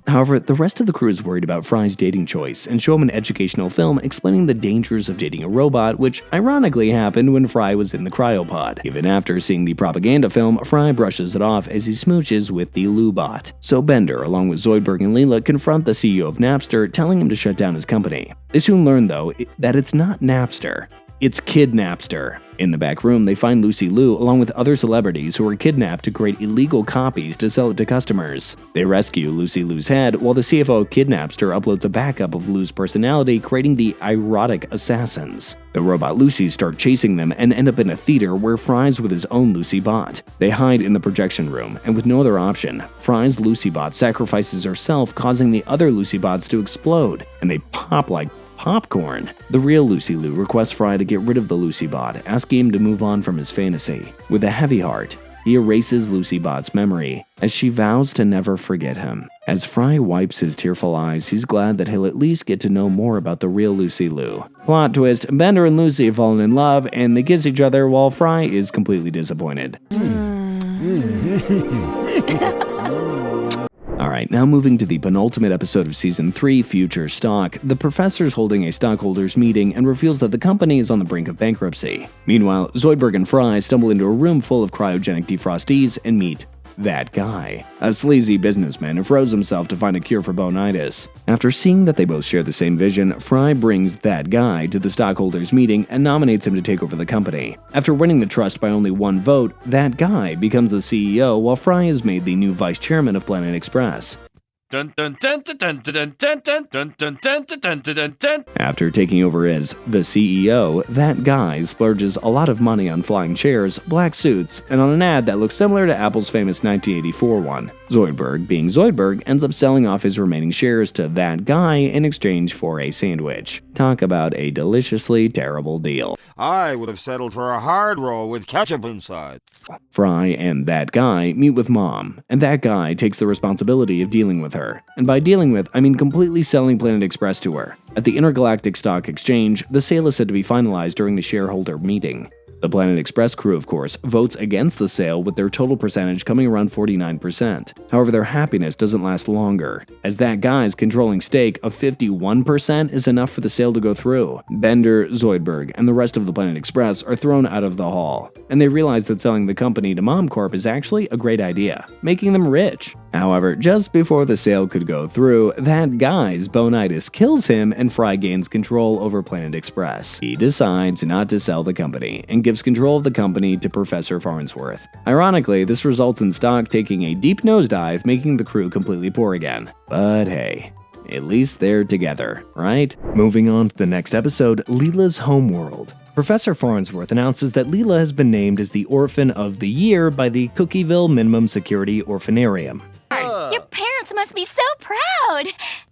However, the rest of the crew is worried about Fry's dating choice and show him an educational film explaining the dangers of dating a robot, which ironically happened when Fry was in the cryopod. Even after seeing the propaganda film, Fry brushes it off as he smooches with the Lubot. So Bender, along with Zoidberg and Leela, confront the CEO of Napster, telling him to shut down his company. They soon learn, though, that it's not Napster. It's Kid Napster. In the back room, they find Lucy Liu along with other celebrities who were kidnapped to create illegal copies to sell it to customers. They rescue Lucy Liu's head, while the CFO of Kid Napster uploads a backup of Liu's personality, creating the erotic assassins. The robot Lucy start chasing them and end up in a theater where Fry's with his own Lucy bot. They hide in the projection room, and with no other option, Fry's Lucy bot sacrifices herself, causing the other Lucy bots to explode, and they pop like popcorn. The real Lucy Liu requests Fry to get rid of the Lucy bot, asking him to move on from his fantasy. With a heavy heart, he erases Lucy bot's memory, as she vows to never forget him. As Fry wipes his tearful eyes, he's glad that he'll at least get to know more about the real Lucy Liu. Plot twist, Bender and Lucy have fallen in love, and they kiss each other while Fry is completely disappointed. Alright, now moving to the penultimate episode of Season 3, Future Stock, the professor's holding a stockholders meeting and reveals that the company is on the brink of bankruptcy. Meanwhile, Zoidberg and Fry stumble into a room full of cryogenic defrostees and meet that guy, a sleazy businessman who froze himself to find a cure for bonitis. After seeing that they both share the same vision, Fry brings that guy to the stockholders' meeting and nominates him to take over the company. After winning the trust by only one vote, that guy becomes the CEO while Fry is made the new vice chairman of Planet Express. After taking over as the CEO, that guy splurges a lot of money on flying chairs, black suits, and on an ad that looks similar to Apple's famous 1984 one. Zoidberg, being Zoidberg, ends up selling off his remaining shares to that guy in exchange for a sandwich. Talk about a deliciously terrible deal. I would have settled for a hard roll with ketchup inside. Fry and that guy meet with Mom, and that guy takes the responsibility of dealing with her. And by dealing with, I mean completely selling Planet Express to her. At the Intergalactic Stock Exchange, the sale is said to be finalized during the shareholder meeting. The Planet Express crew, of course, votes against the sale with their total percentage coming around 49%. However, their happiness doesn't last longer, as that guy's controlling stake of 51% is enough for the sale to go through. Bender, Zoidberg, and the rest of the Planet Express are thrown out of the hall, and they realize that selling the company to Mom Corp is actually a great idea, making them rich. However, just before the sale could go through, that guy's bonitis kills him and Fry gains control over Planet Express. He decides not to sell the company and gives control of the company to Professor Farnsworth. Ironically, this results in stock taking a deep nosedive, making the crew completely poor again. But hey, at least they're together, right? Moving on to the next episode, Leela's Homeworld. Professor Farnsworth announces that Leela has been named as the Orphan of the Year by the Cookieville Minimum Security Orphanarium. Your parents must be so proud.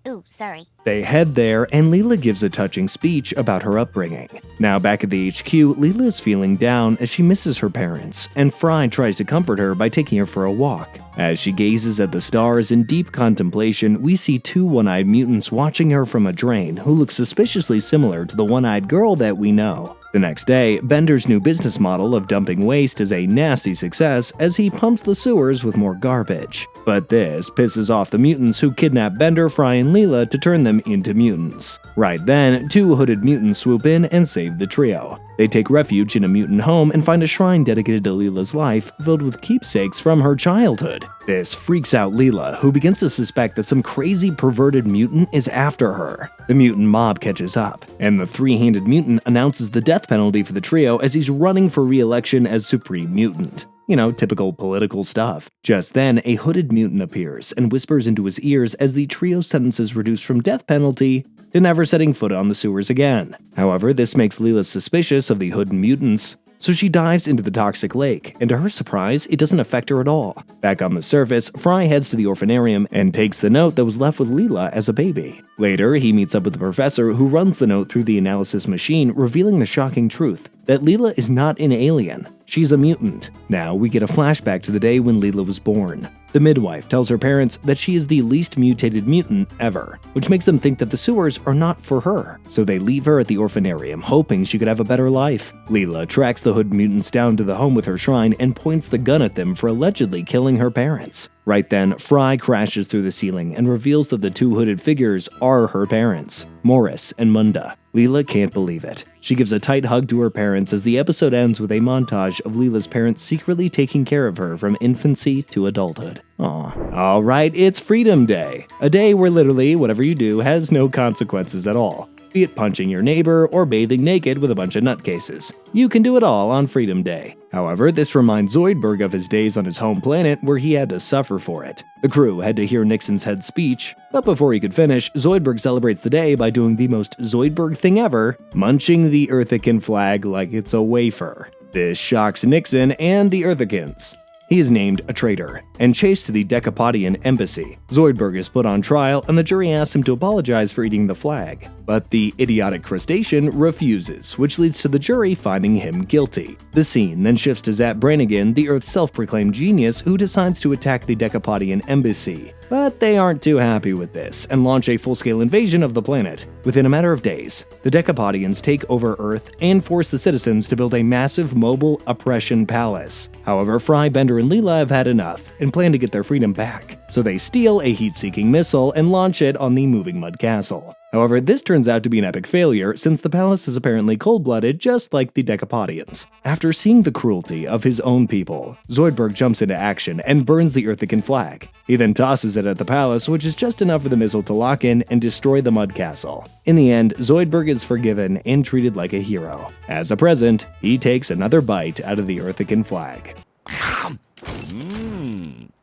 Ooh, sorry. They head there, and Leela gives a touching speech about her upbringing. Now back at the HQ, Leela is feeling down as she misses her parents, and Fry tries to comfort her by taking her for a walk. As she gazes at the stars in deep contemplation, we see two one-eyed mutants watching her from a drain who look suspiciously similar to the one-eyed girl that we know. The next day, Bender's new business model of dumping waste is a nasty success as he pumps the sewers with more garbage. But this pisses off the mutants who kidnap Bender, Fry, and Leela to turn them into mutants. Right then, two hooded mutants swoop in and save the trio. They take refuge in a mutant home and find a shrine dedicated to Leela's life, filled with keepsakes from her childhood. This freaks out Leela, who begins to suspect that some crazy perverted mutant is after her. The mutant mob catches up, and the three-handed mutant announces the death penalty for the trio as he's running for re-election as Supreme Mutant. You know, typical political stuff. Just then, a hooded mutant appears and whispers into his ears as the trio's sentences reduced from death penalty to never setting foot on the sewers again. However, this makes Leela suspicious of the hooded mutants, so she dives into the toxic lake, and to her surprise, it doesn't affect her at all. Back on the surface, Fry heads to the orphanarium and takes the note that was left with Leela as a baby. Later, he meets up with the professor who runs the note through the analysis machine, revealing the shocking truth that Leela is not an alien. She's a mutant. Now we get a flashback to the day when Leela was born. The midwife tells her parents that she is the least mutated mutant ever, which makes them think that the sewers are not for her. So they leave her at the orphanarium, hoping she could have a better life. Leela tracks the hood mutants down to the home with her shrine and points the gun at them for allegedly killing her parents. Right then, Fry crashes through the ceiling and reveals that the two hooded figures are her parents, Morris and Munda. Leela can't believe it. She gives a tight hug to her parents as the episode ends with a montage of Leela's parents secretly taking care of her from infancy to adulthood. Aw. Alright, it's Freedom Day. A day where literally whatever you do has no consequences at all. Be it punching your neighbor or bathing naked with a bunch of nutcases. You can do it all on Freedom Day. However, this reminds Zoidberg of his days on his home planet where he had to suffer for it. The crew had to hear Nixon's head speech, but before he could finish, Zoidberg celebrates the day by doing the most Zoidberg thing ever, munching the Earthican flag like it's a wafer. This shocks Nixon and the Earthicans. He is named a traitor and chased to the Decapodian embassy. Zoidberg is put on trial and the jury asks him to apologize for eating the flag. But the idiotic crustacean refuses, which leads to the jury finding him guilty. The scene then shifts to Zap Brannigan, the Earth's self-proclaimed genius, who decides to attack the Decapodian embassy. But they aren't too happy with this and launch a full-scale invasion of the planet. Within a matter of days, the Decapodians take over Earth and force the citizens to build a massive mobile oppression palace. However, Fry, Bender, and Leela have had enough and plan to get their freedom back. so they steal a heat-seeking missile and launch it on the moving mud castle. However, this turns out to be an epic failure since the palace is apparently cold-blooded just like the Decapodians. After seeing the cruelty of his own people, Zoidberg jumps into action and burns the Earthican flag. He then tosses it at the palace, which is just enough for the missile to lock in and destroy the mud castle. In the end, Zoidberg is forgiven and treated like a hero. As a present, he takes another bite out of the Earthican flag.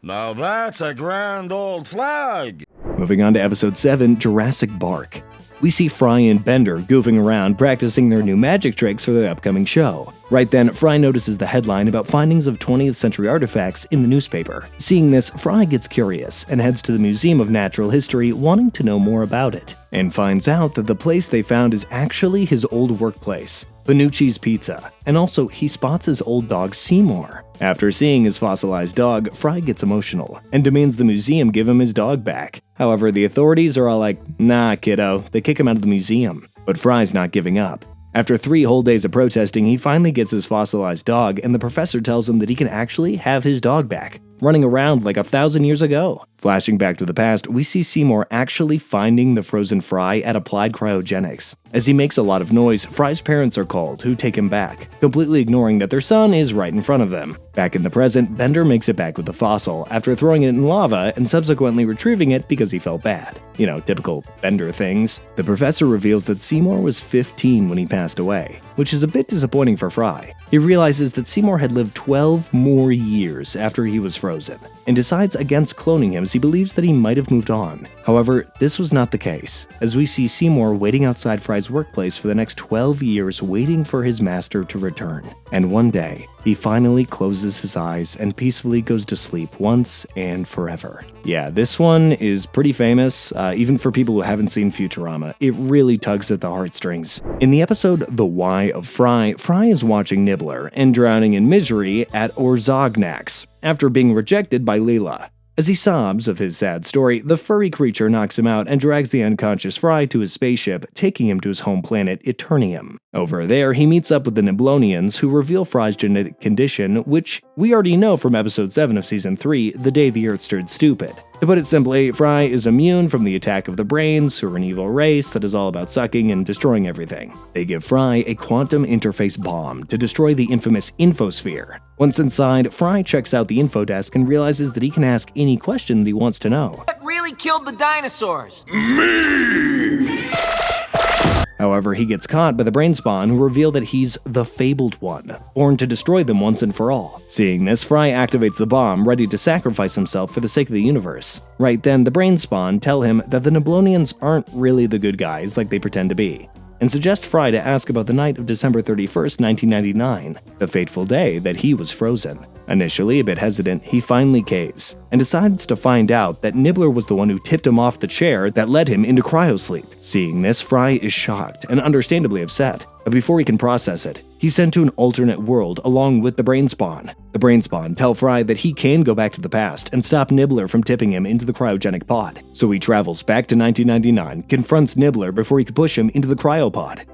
Now that's a grand old flag. Moving on to episode 7, Jurassic Bark. We see Fry and Bender goofing around practicing their new magic tricks for the upcoming show. Right then, Fry notices the headline about findings of 20th century artifacts in the newspaper. Seeing this, Fry gets curious and heads to the Museum of Natural History wanting to know more about it, and finds out that the place they found is actually his old workplace, Panucci's Pizza, and also he spots his old dog Seymour. After seeing his fossilized dog, Fry gets emotional and demands the museum give him his dog back. However, the authorities are all like, nah kiddo, they kick him out of the museum. But Fry's not giving up. After 3 whole days of protesting, he finally gets his fossilized dog, and the professor tells him that he can actually have his dog back, running around like 1,000 years ago. Flashing back to the past, we see Seymour actually finding the frozen Fry at Applied Cryogenics. As he makes a lot of noise, Fry's parents are called, who take him back, completely ignoring that their son is right in front of them. Back in the present, Bender makes it back with the fossil after throwing it in lava and subsequently retrieving it because he felt bad. You know, typical Bender things. The professor reveals that Seymour was 15 when he passed away, which is a bit disappointing for Fry. He realizes that Seymour had lived 12 more years after he was frozen, and decides against cloning him as he believes that he might have moved on. However, this was not the case, as we see Seymour waiting outside Fry's workplace for the next 12 years waiting for his master to return. And one day, he finally closes his eyes and peacefully goes to sleep once and forever. Yeah, this one is pretty famous, even for people who haven't seen Futurama. It really tugs at the heartstrings. In the episode The Why of Fry, Fry is watching Nibbler and drowning in misery at Orzognax after being rejected by Leela. As he sobs of his sad story, the furry creature knocks him out and drags the unconscious Fry to his spaceship, taking him to his home planet, Eternium. Over there, he meets up with the Niblonians, who reveal Fry's genetic condition, which we already know from episode 7 of season 3, The Day the Earth Stood Stupid. To put it simply, Fry is immune from the attack of the Brains, who are an evil race that is all about sucking and destroying everything. They give Fry a quantum interface bomb to destroy the infamous infosphere. Once inside, Fry checks out the info desk and realizes that he can ask any question that he wants to know. What really killed the dinosaurs? However, he gets caught by the brain spawn, who reveal that he's the Fabled One, born to destroy them once and for all. Seeing this, Fry activates the bomb, ready to sacrifice himself for the sake of the universe. Right then, the brain spawn tell him that the Niblonians aren't really the good guys like they pretend to be, and suggest Fry to ask about the night of December 31st, 1999, the fateful day that he was frozen. Initially a bit hesitant, he finally caves, and decides to find out that Nibbler was the one who tipped him off the chair that led him into cryosleep. Seeing this, Fry is shocked and understandably upset, but before he can process it, he's sent to an alternate world along with the brain spawn. The brain spawn tell Fry that he can go back to the past and stop Nibbler from tipping him into the cryogenic pod. So he travels back to 1999, confronts Nibbler before he can push him into the cryopod.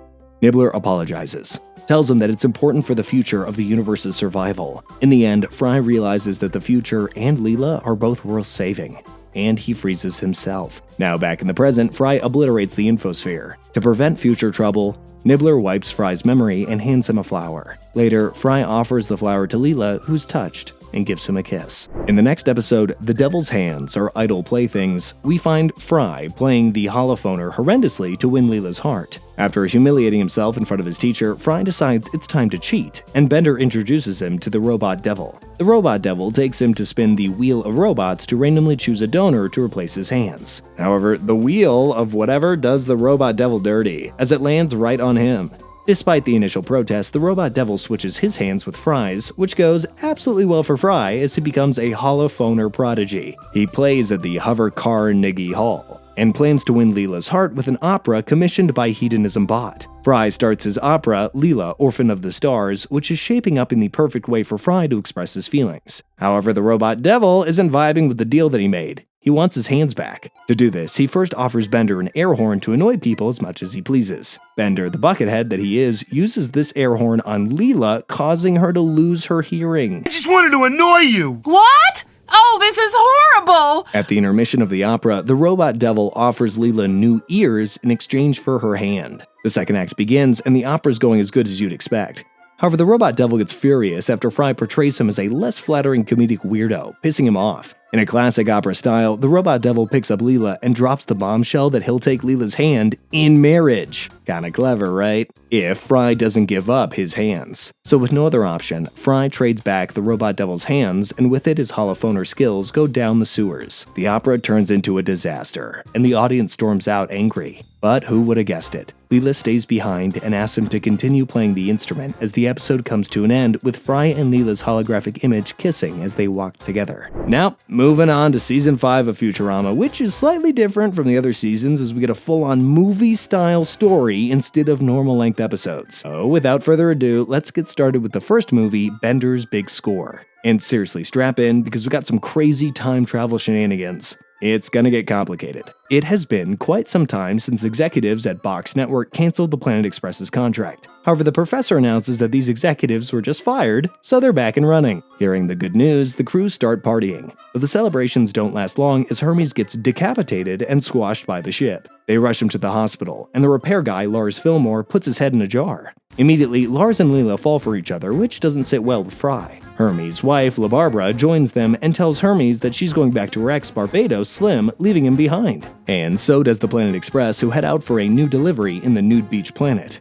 Nibbler apologizes, tells him that it's important for the future of the universe's survival. In the end, Fry realizes that the future and Leela are both worth saving, and he freezes himself. Now back in the present, Fry obliterates the infosphere. To prevent future trouble, Nibbler wipes Fry's memory and hands him a flower. Later, Fry offers the flower to Leela, who's touched, and gives him a kiss. In the next episode, The Devil's Hands, or Idle Playthings, we find Fry playing the holophoner horrendously to win Leela's heart. After humiliating himself in front of his teacher, Fry decides it's time to cheat, and Bender introduces him to the Robot Devil. The Robot Devil takes him to spin the Wheel of Robots to randomly choose a donor to replace his hands. However, the wheel of whatever does the Robot Devil dirty, as it lands right on him. Despite the initial protest, the Robot Devil switches his hands with Fry's, which goes absolutely well for Fry as he becomes a holophoner prodigy. He plays at the Hover Carnegie Hall, and plans to win Leela's heart with an opera commissioned by Hedonism Bot. Fry starts his opera, Leela, Orphan of the Stars, which is shaping up in the perfect way for Fry to express his feelings. However, the Robot Devil isn't vibing with the deal that he made. He wants his hands back. To do this, he first offers Bender an air horn to annoy people as much as he pleases. Bender, the buckethead that he is, uses this air horn on Leela, causing her to lose her hearing. I just wanted to annoy you. What? Oh, this is horrible! At the intermission of the opera, the robot devil offers Leela new ears in exchange for her hand. The second act begins, and the opera's going as good as you'd expect. However, the robot devil gets furious after Fry portrays him as a less flattering comedic weirdo, pissing him off. In a classic opera style, the robot devil picks up Leela and drops the bombshell that he'll take Leela's hand in marriage. Kinda clever, right? If Fry doesn't give up his hands. So with no other option, Fry trades back the robot devil's hands, and with it his holophoner skills go down the sewers. The opera turns into a disaster, and the audience storms out angry. But who would have guessed it? Leela stays behind and asks him to continue playing the instrument as the episode comes to an end with Fry and Leela's holographic image kissing as they walk together. Now, moving on to Season 5 of Futurama, which is slightly different from the other seasons as we get a full-on movie-style story instead of normal-length episodes. So without further ado, let's get started with the first movie, Bender's Big Score. And seriously, strap in because we got some crazy time travel shenanigans. It's gonna get complicated. It has been quite some time since executives at Box Network canceled the Planet Express's contract. However, the professor announces that these executives were just fired, so they're back and running. Hearing the good news, the crew start partying. But the celebrations don't last long as Hermes gets decapitated and squashed by the ship. They rush him to the hospital, and the repair guy, Lars Fillmore, puts his head in a jar. Immediately, Lars and Leela fall for each other, which doesn't sit well with Fry. Hermes' wife, La Barbara, joins them and tells Hermes that she's going back to her ex, Barbados Slim, leaving him behind. And so does the Planet Express, who head out for a new delivery in the Nude Beach planet.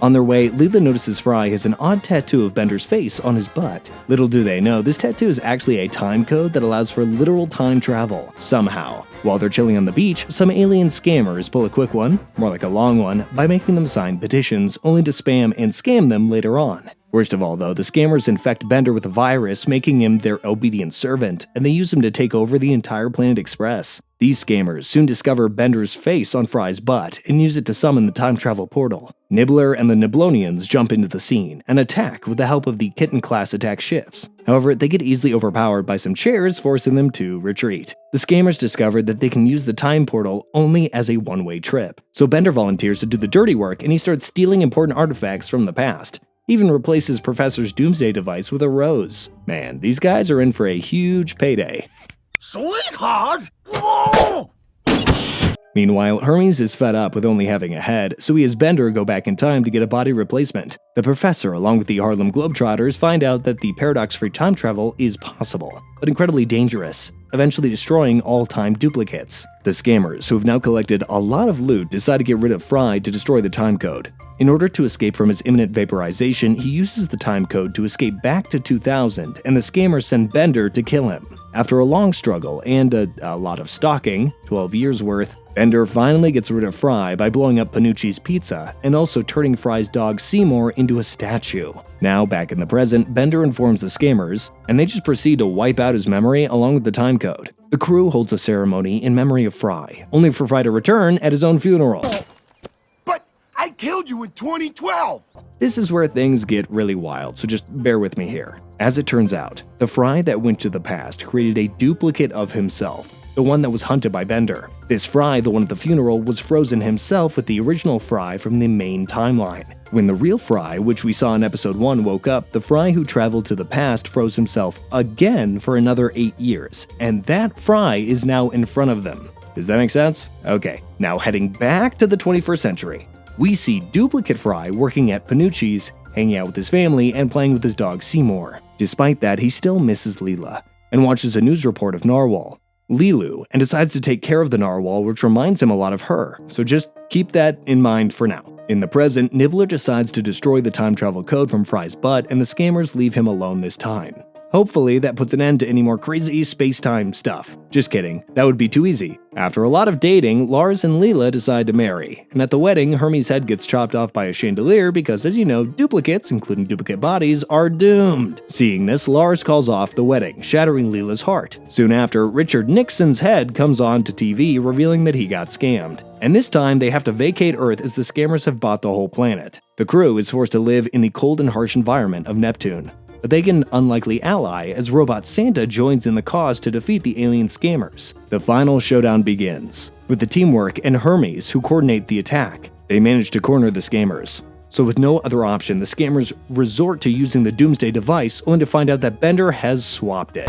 On their way, Leela notices Fry has an odd tattoo of Bender's face on his butt. Little do they know, this tattoo is actually a time code that allows for literal time travel, somehow. While they're chilling on the beach, some alien scammers pull a quick one, more like a long one, by making them sign petitions, only to spam and scam them later on. Worst of all, though, the scammers infect Bender with a virus, making him their obedient servant, and they use him to take over the entire Planet Express. These scammers soon discover Bender's face on Fry's butt and use it to summon the time travel portal. Nibbler and the Niblonians jump into the scene and attack with the help of the Kitten-class attack ships. However, they get easily overpowered by some chairs, forcing them to retreat. The scammers discover that they can use the time portal only as a one-way trip. So Bender volunteers to do the dirty work and he starts stealing important artifacts from the past. He even replaces Professor's doomsday device with a rose. Man, these guys are in for a huge payday. Sweetheart! Whoa! Meanwhile, Hermes is fed up with only having a head, so he has Bender go back in time to get a body replacement. The professor, along with the Harlem Globetrotters, find out that the paradox-free time travel is possible, but incredibly dangerous, eventually destroying all time duplicates. The scammers, who have now collected a lot of loot, decide to get rid of Fry to destroy the time code. In order to escape from his imminent vaporization, he uses the time code to escape back to 2000, and the scammers send Bender to kill him. After a long struggle and a lot of stalking, 12 years worth, Bender finally gets rid of Fry by blowing up Panucci's pizza and also turning Fry's dog Seymour into a statue. Now, back in the present, Bender informs the scammers, and they just proceed to wipe out his memory along with the time code. The crew holds a ceremony in memory of Fry, only for Fry to return at his own funeral. But I killed you in 2012! This is where things get really wild, so just bear with me here. As it turns out, the Fry that went to the past created a duplicate of himself, the one that was hunted by Bender. This Fry, the one at the funeral, was frozen himself with the original Fry from the main timeline. When the real Fry, which we saw in episode 1, woke up, the Fry who traveled to the past froze himself again for another 8 years, and that Fry is now in front of them. Does that make sense? Okay, now heading back to the 21st century, we see duplicate Fry working at Panucci's, hanging out with his family, and playing with his dog Seymour. Despite that, he still misses Leela, and watches a news report of Narwhal, Lilu, and decides to take care of the Narwhal, which reminds him a lot of her, so just keep that in mind for now. In the present, Nibbler decides to destroy the time travel code from Fry's butt, and the scammers leave him alone this time. Hopefully, that puts an end to any more crazy space-time stuff. Just kidding, that would be too easy. After a lot of dating, Lars and Leela decide to marry, and at the wedding, Hermes' head gets chopped off by a chandelier because, as you know, duplicates, including duplicate bodies, are doomed. Seeing this, Lars calls off the wedding, shattering Leela's heart. Soon after, Richard Nixon's head comes on to TV, revealing that he got scammed. And this time, they have to vacate Earth as the scammers have bought the whole planet. The crew is forced to live in the cold and harsh environment of Neptune. But they get an unlikely ally as Robot Santa joins in the cause to defeat the alien scammers. The final showdown begins, with the teamwork and Hermes who coordinate the attack. They manage to corner the scammers. So with no other option, the scammers resort to using the Doomsday device, only to find out that Bender has swapped it.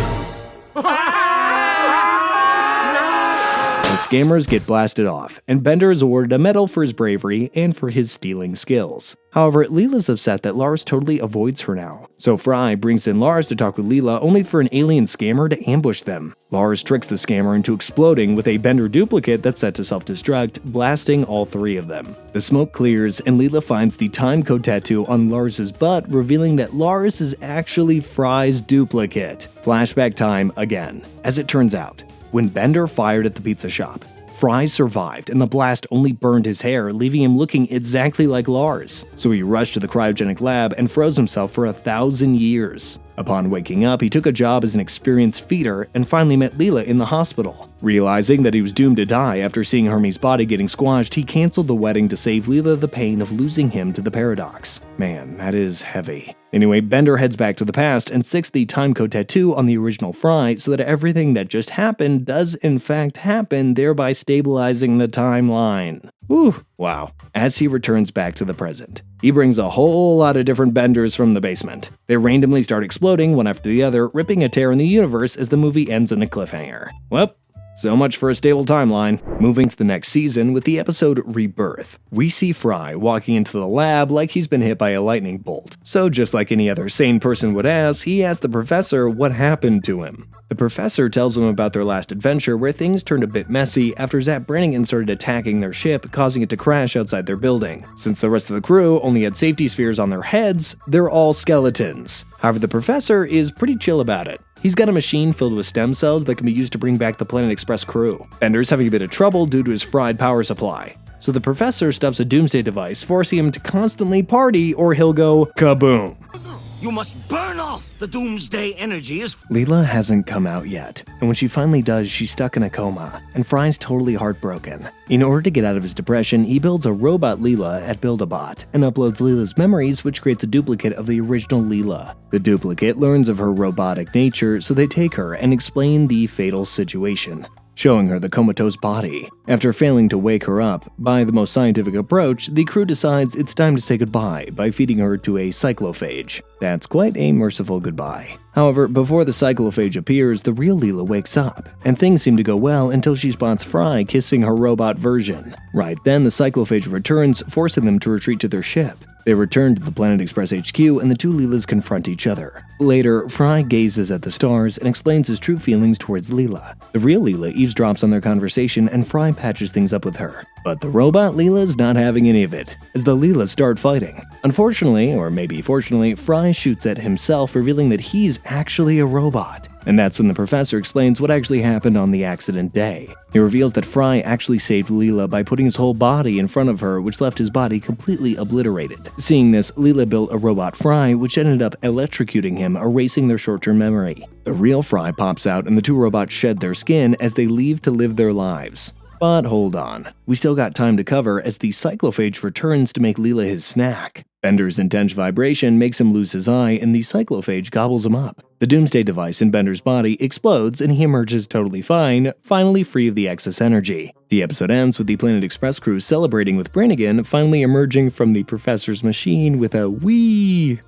The scammers get blasted off, and Bender is awarded a medal for his bravery and for his stealing skills. However, Leela's upset that Lars totally avoids her now. So Fry brings in Lars to talk with Leela, only for an alien scammer to ambush them. Lars tricks the scammer into exploding with a Bender duplicate that's set to self-destruct, blasting all three of them. The smoke clears, and Leela finds the time code tattoo on Lars's butt, revealing that Lars is actually Fry's duplicate. Flashback time again. As it turns out, when Bender fired at the pizza shop, Fry survived, and the blast only burned his hair, leaving him looking exactly like Lars. So he rushed to the cryogenic lab and froze himself for 1,000 years. Upon waking up, he took a job as an experienced feeder and finally met Leela in the hospital. Realizing that he was doomed to die after seeing Hermes' body getting squashed, he canceled the wedding to save Leela the pain of losing him to the paradox. Man, that is heavy. Anyway, Bender heads back to the past and sticks the timecode tattoo on the original Fry so that everything that just happened does in fact happen, thereby stabilizing the timeline. Whew, wow. As he returns back to the present, he brings a whole lot of different Benders from the basement. They randomly start exploding one after the other, ripping a tear in the universe as the movie ends in a cliffhanger. Well, so much for a stable timeline. Moving to the next season with the episode Rebirth. We see Fry walking into the lab like he's been hit by a lightning bolt. So just like any other sane person would ask, he asks the professor what happened to him. The professor tells him about their last adventure where things turned a bit messy after Zap Brannigan started attacking their ship, causing it to crash outside their building. Since the rest of the crew only had safety spheres on their heads, they're all skeletons. However, the professor is pretty chill about it. He's got a machine filled with stem cells that can be used to bring back the Planet Express crew. Bender's having a bit of trouble due to his fried power supply. So the professor stuffs a Doomsday device, forcing him to constantly party or he'll go kaboom. You must burn off the doomsday energy as Leela hasn't come out yet, and when she finally does, she's stuck in a coma, and Fry's totally heartbroken. In order to get out of his depression, he builds a robot Leela at Build-A-Bot, and uploads Leela's memories, which creates a duplicate of the original Leela. The duplicate learns of her robotic nature, so they take her and explain the fatal situation, showing her the comatose body. After failing to wake her up, by the most scientific approach, the crew decides it's time to say goodbye by feeding her to a cyclophage. That's quite a merciful goodbye. However, before the cyclophage appears, the real Leela wakes up, and things seem to go well until she spots Fry kissing her robot version. Right then, the cyclophage returns, forcing them to retreat to their ship. They return to the Planet Express HQ, and the two Leelas confront each other. Later, Fry gazes at the stars and explains his true feelings towards Leela. The real Leela eavesdrops on their conversation, and Fry patches things up with her. But the robot Leela's not having any of it, as the Leelas start fighting. Unfortunately, or maybe fortunately, Fry shoots at himself, revealing that he's actually a robot. And that's when the professor explains what actually happened on the accident day. He reveals that Fry actually saved Leela by putting his whole body in front of her, which left his body completely obliterated. Seeing this, Leela built a robot Fry, which ended up electrocuting him, erasing their short-term memory. The real Fry pops out, and the two robots shed their skin as they leave to live their lives. But hold on, we still got time to cover as the cyclophage returns to make Leela his snack. Bender's intense vibration makes him lose his eye, and the cyclophage gobbles him up. The Doomsday device in Bender's body explodes, and he emerges totally fine, finally free of the excess energy. The episode ends with the Planet Express crew celebrating with Brannigan finally emerging from the professor's machine with a wee.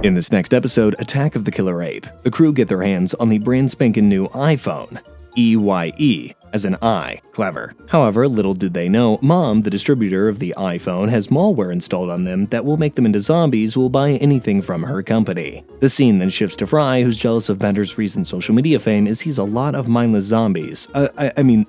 In this next episode, Attack of the Killer Ape, the crew get their hands on the brand spanking new iPhone. EYE, as an I. Clever. However, little did they know, Mom, the distributor of the iPhone, has malware installed on them that will make them into zombies who will buy anything from her company. The scene then shifts to Fry, who's jealous of Bender's recent social media fame as he's a lot of mindless zombies.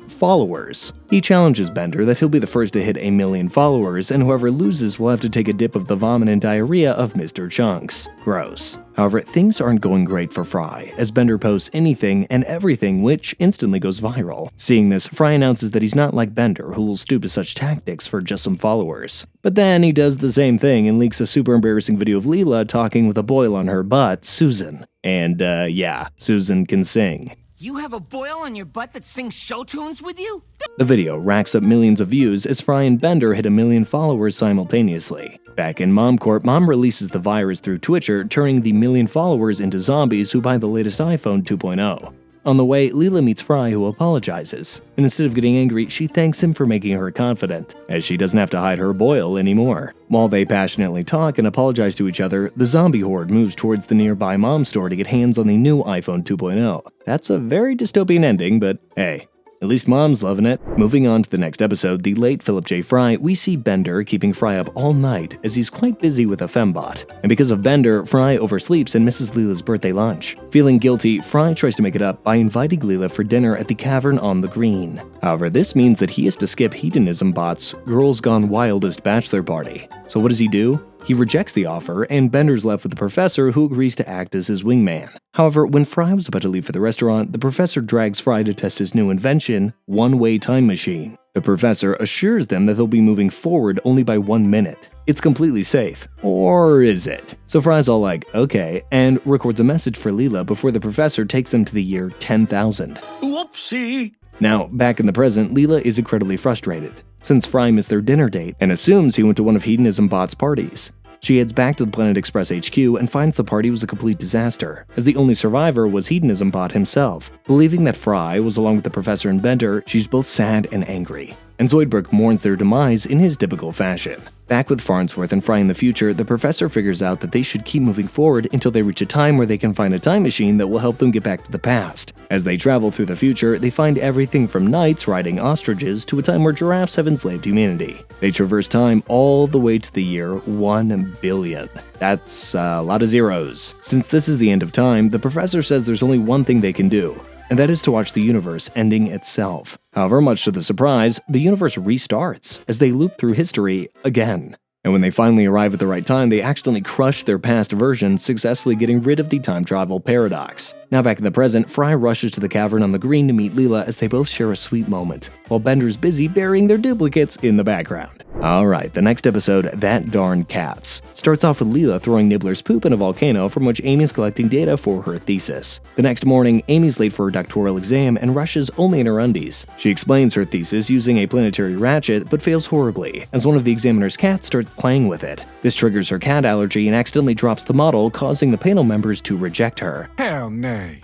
Followers. He challenges Bender that he'll be the first to hit 1 million followers, and whoever loses will have to take a dip of the vomit and diarrhea of Mr. Chunks. Gross. However, things aren't going great for Fry, as Bender posts anything and everything, which instantly goes viral. Seeing this, Fry announces that he's not like Bender, who will stoop to such tactics for just some followers. But then he does the same thing and leaks a super embarrassing video of Leela talking with a boil on her butt, Susan. And yeah, Susan can sing. You have a boil on your butt that sings show tunes with you? The video racks up millions of views as Fry and Bender hit 1 million followers simultaneously. Back in MomCorp, Mom releases the virus through Twitcher, turning the 1 million followers into zombies who buy the latest iPhone 2.0. On the way, Leela meets Fry, who apologizes, and instead of getting angry, she thanks him for making her confident, as she doesn't have to hide her boil anymore. While they passionately talk and apologize to each other, the zombie horde moves towards the nearby mom store to get hands on the new iPhone 2.0. That's a very dystopian ending, but hey, at least Mom's loving it. Moving on to the next episode, the late Philip J. Fry, we see Bender keeping Fry up all night as he's quite busy with a fembot. And because of Bender, Fry oversleeps and misses Leela's birthday lunch. Feeling guilty, Fry tries to make it up by inviting Leela for dinner at the Cavern on the Green. However, this means that he has to skip Hedonism Bot's Girls Gone Wildest bachelor party. So what does he do? He rejects the offer, and Bender's left with the professor, who agrees to act as his wingman. However, when Fry was about to leave for the restaurant, the professor drags Fry to test his new invention, one-way time machine. The professor assures them that they'll be moving forward only by 1 minute. It's completely safe. Or is it? So Fry's all like, okay, and records a message for Leela before the professor takes them to the year 10,000. Whoopsie! Now, back in the present, Leela is incredibly frustrated, since Fry missed their dinner date and assumes he went to one of Hedonism Bot's parties. She heads back to the Planet Express HQ and finds the party was a complete disaster, as the only survivor was Hedonism Bot himself. Believing that Fry was along with the professor and Bender, she's both sad and angry. And Zoidberg mourns their demise in his typical fashion. Back with Farnsworth and Fry in the future, the professor figures out that they should keep moving forward until they reach a time where they can find a time machine that will help them get back to the past. As they travel through the future, they find everything from knights riding ostriches to a time where giraffes have enslaved humanity. They traverse time all the way to the year 1 billion. That's a lot of zeros. Since this is the end of time, the professor says there's only one thing they can do, and that is to watch the universe ending itself. However, much to the surprise, the universe restarts as they loop through history again. And when they finally arrive at the right time, they accidentally crush their past versions, successfully getting rid of the time travel paradox. Now back in the present, Fry rushes to the Cavern on the Green to meet Leela as they both share a sweet moment, while Bender's busy burying their duplicates in the background. Alright, the next episode, That Darn Katz, starts off with Leela throwing Nibbler's poop in a volcano from which Amy's collecting data for her thesis. The next morning, Amy's late for her doctoral exam and rushes only in her undies. She explains her thesis using a planetary ratchet, but fails horribly, as one of the examiner's cats starts playing with it. This triggers her cat allergy and accidentally drops the model, causing the panel members to reject her. Hell nay.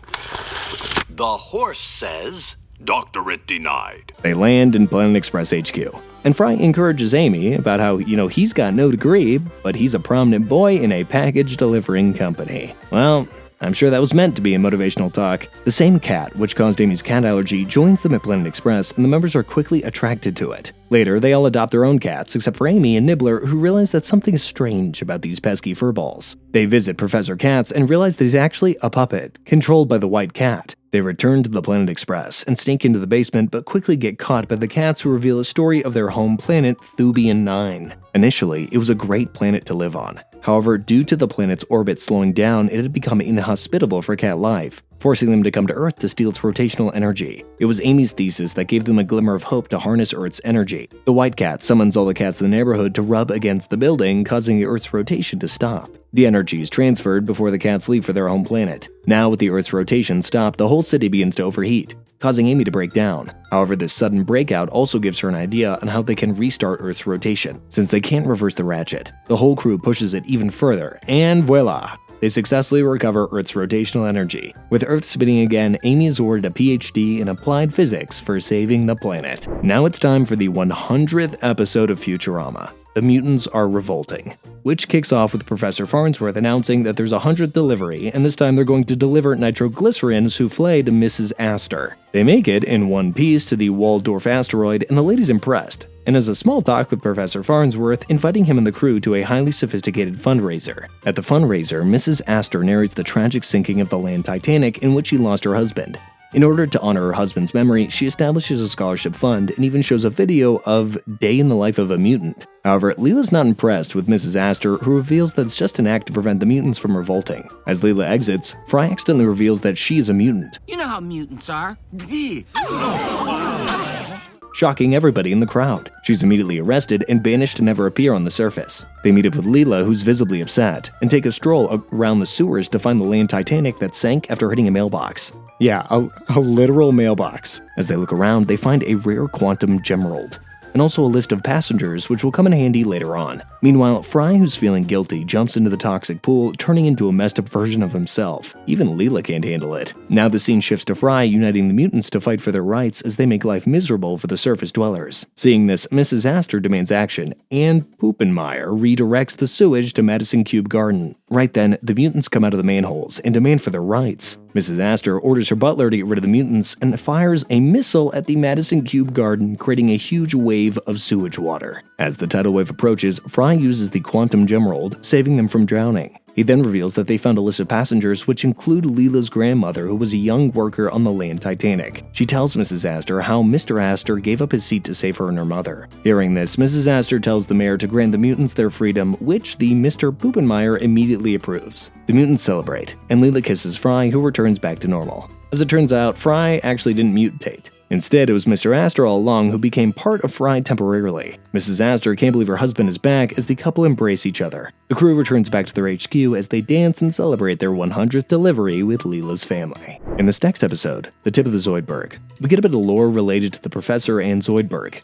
The horse says, doctorate denied. They land in Planet Express HQ. And Fry encourages Amy about how, he's got no degree, but he's a prominent boy in a package delivering company. Well, I'm sure that was meant to be a motivational talk. The same cat, which caused Amy's cat allergy, joins them at Planet Express, and the members are quickly attracted to it. Later, they all adopt their own cats, except for Amy and Nibbler, who realize that something is strange about these pesky furballs. They visit Professor Katz and realize that he's actually a puppet, controlled by the white cat. They return to the Planet Express and sneak into the basement, but quickly get caught by the cats, who reveal a story of their home planet, Thubian 9. Initially, it was a great planet to live on. However, due to the planet's orbit slowing down, it had become inhospitable for cat life, forcing them to come to Earth to steal its rotational energy. It was Amy's thesis that gave them a glimmer of hope to harness Earth's energy. The white cat summons all the cats in the neighborhood to rub against the building, causing the Earth's rotation to stop. The energy is transferred before the cats leave for their home planet. Now, with the Earth's rotation stopped, the whole city begins to overheat, causing Amy to break down. However, this sudden breakout also gives her an idea on how they can restart Earth's rotation, since they can't reverse the ratchet. The whole crew pushes it even further, and voila! They successfully recover Earth's rotational energy. With Earth spinning again, Amy is awarded a PhD in applied physics for saving the planet. Now it's time for the 100th episode of Futurama. The mutants are revolting, which kicks off with Professor Farnsworth announcing that there's a 100th delivery, and this time they're going to deliver nitroglycerin souffle to Mrs. Astor. They make it in one piece to the Waldorf asteroid, and the lady's impressed, and has a small talk with Professor Farnsworth, inviting him and the crew to a highly sophisticated fundraiser. At the fundraiser, Mrs. Astor narrates the tragic sinking of the land Titanic, in which she lost her husband. In order to honor her husband's memory, she establishes a scholarship fund and even shows a video of Day in the Life of a Mutant. However, Leela's not impressed with Mrs. Astor, who reveals that it's just an act to prevent the mutants from revolting. As Leela exits, Fry accidentally reveals that she is a mutant, You know how mutants are. shocking everybody in the crowd. She's immediately arrested and banished to never appear on the surface. They meet up with Leela, who's visibly upset, and take a stroll around the sewers to find the land Titanic that sank after hitting a mailbox. Yeah, a literal mailbox. As they look around, they find a rare quantum gemerald, and also a list of passengers which will come in handy later on. Meanwhile, Fry, who's feeling guilty, jumps into the toxic pool, turning into a messed up version of himself. Even Leela can't handle it. Now the scene shifts to Fry uniting the mutants to fight for their rights as they make life miserable for the surface dwellers. Seeing this, Mrs. Astor demands action, and Poopenmeyer redirects the sewage to Madison Cube Garden. Right then, the mutants come out of the manholes and demand for their rights. Mrs. Astor orders her butler to get rid of the mutants and fires a missile at the Madison Cube Garden, creating a huge wave of sewage water. As the tidal wave approaches, Fry uses the quantum gemerald, saving them from drowning. He then reveals that they found a list of passengers which include Leela's grandmother, who was a young worker on the land Titanic. She tells Mrs. Astor how Mr. Astor gave up his seat to save her and her mother. Hearing this, Mrs. Astor tells the mayor to grant the mutants their freedom, which the Mr. Poopenmeyer immediately approves. The mutants celebrate, and Leela kisses Fry, who returns back to normal. As it turns out, Fry actually didn't mutate. Instead, it was Mr. Astor all along who became part of Fry temporarily. Mrs. Astor can't believe her husband is back as the couple embrace each other. The crew returns back to their HQ as they dance and celebrate their 100th delivery with Leela's family. In this next episode, The Tip of the Zoidberg, we get a bit of lore related to the Professor and Zoidberg.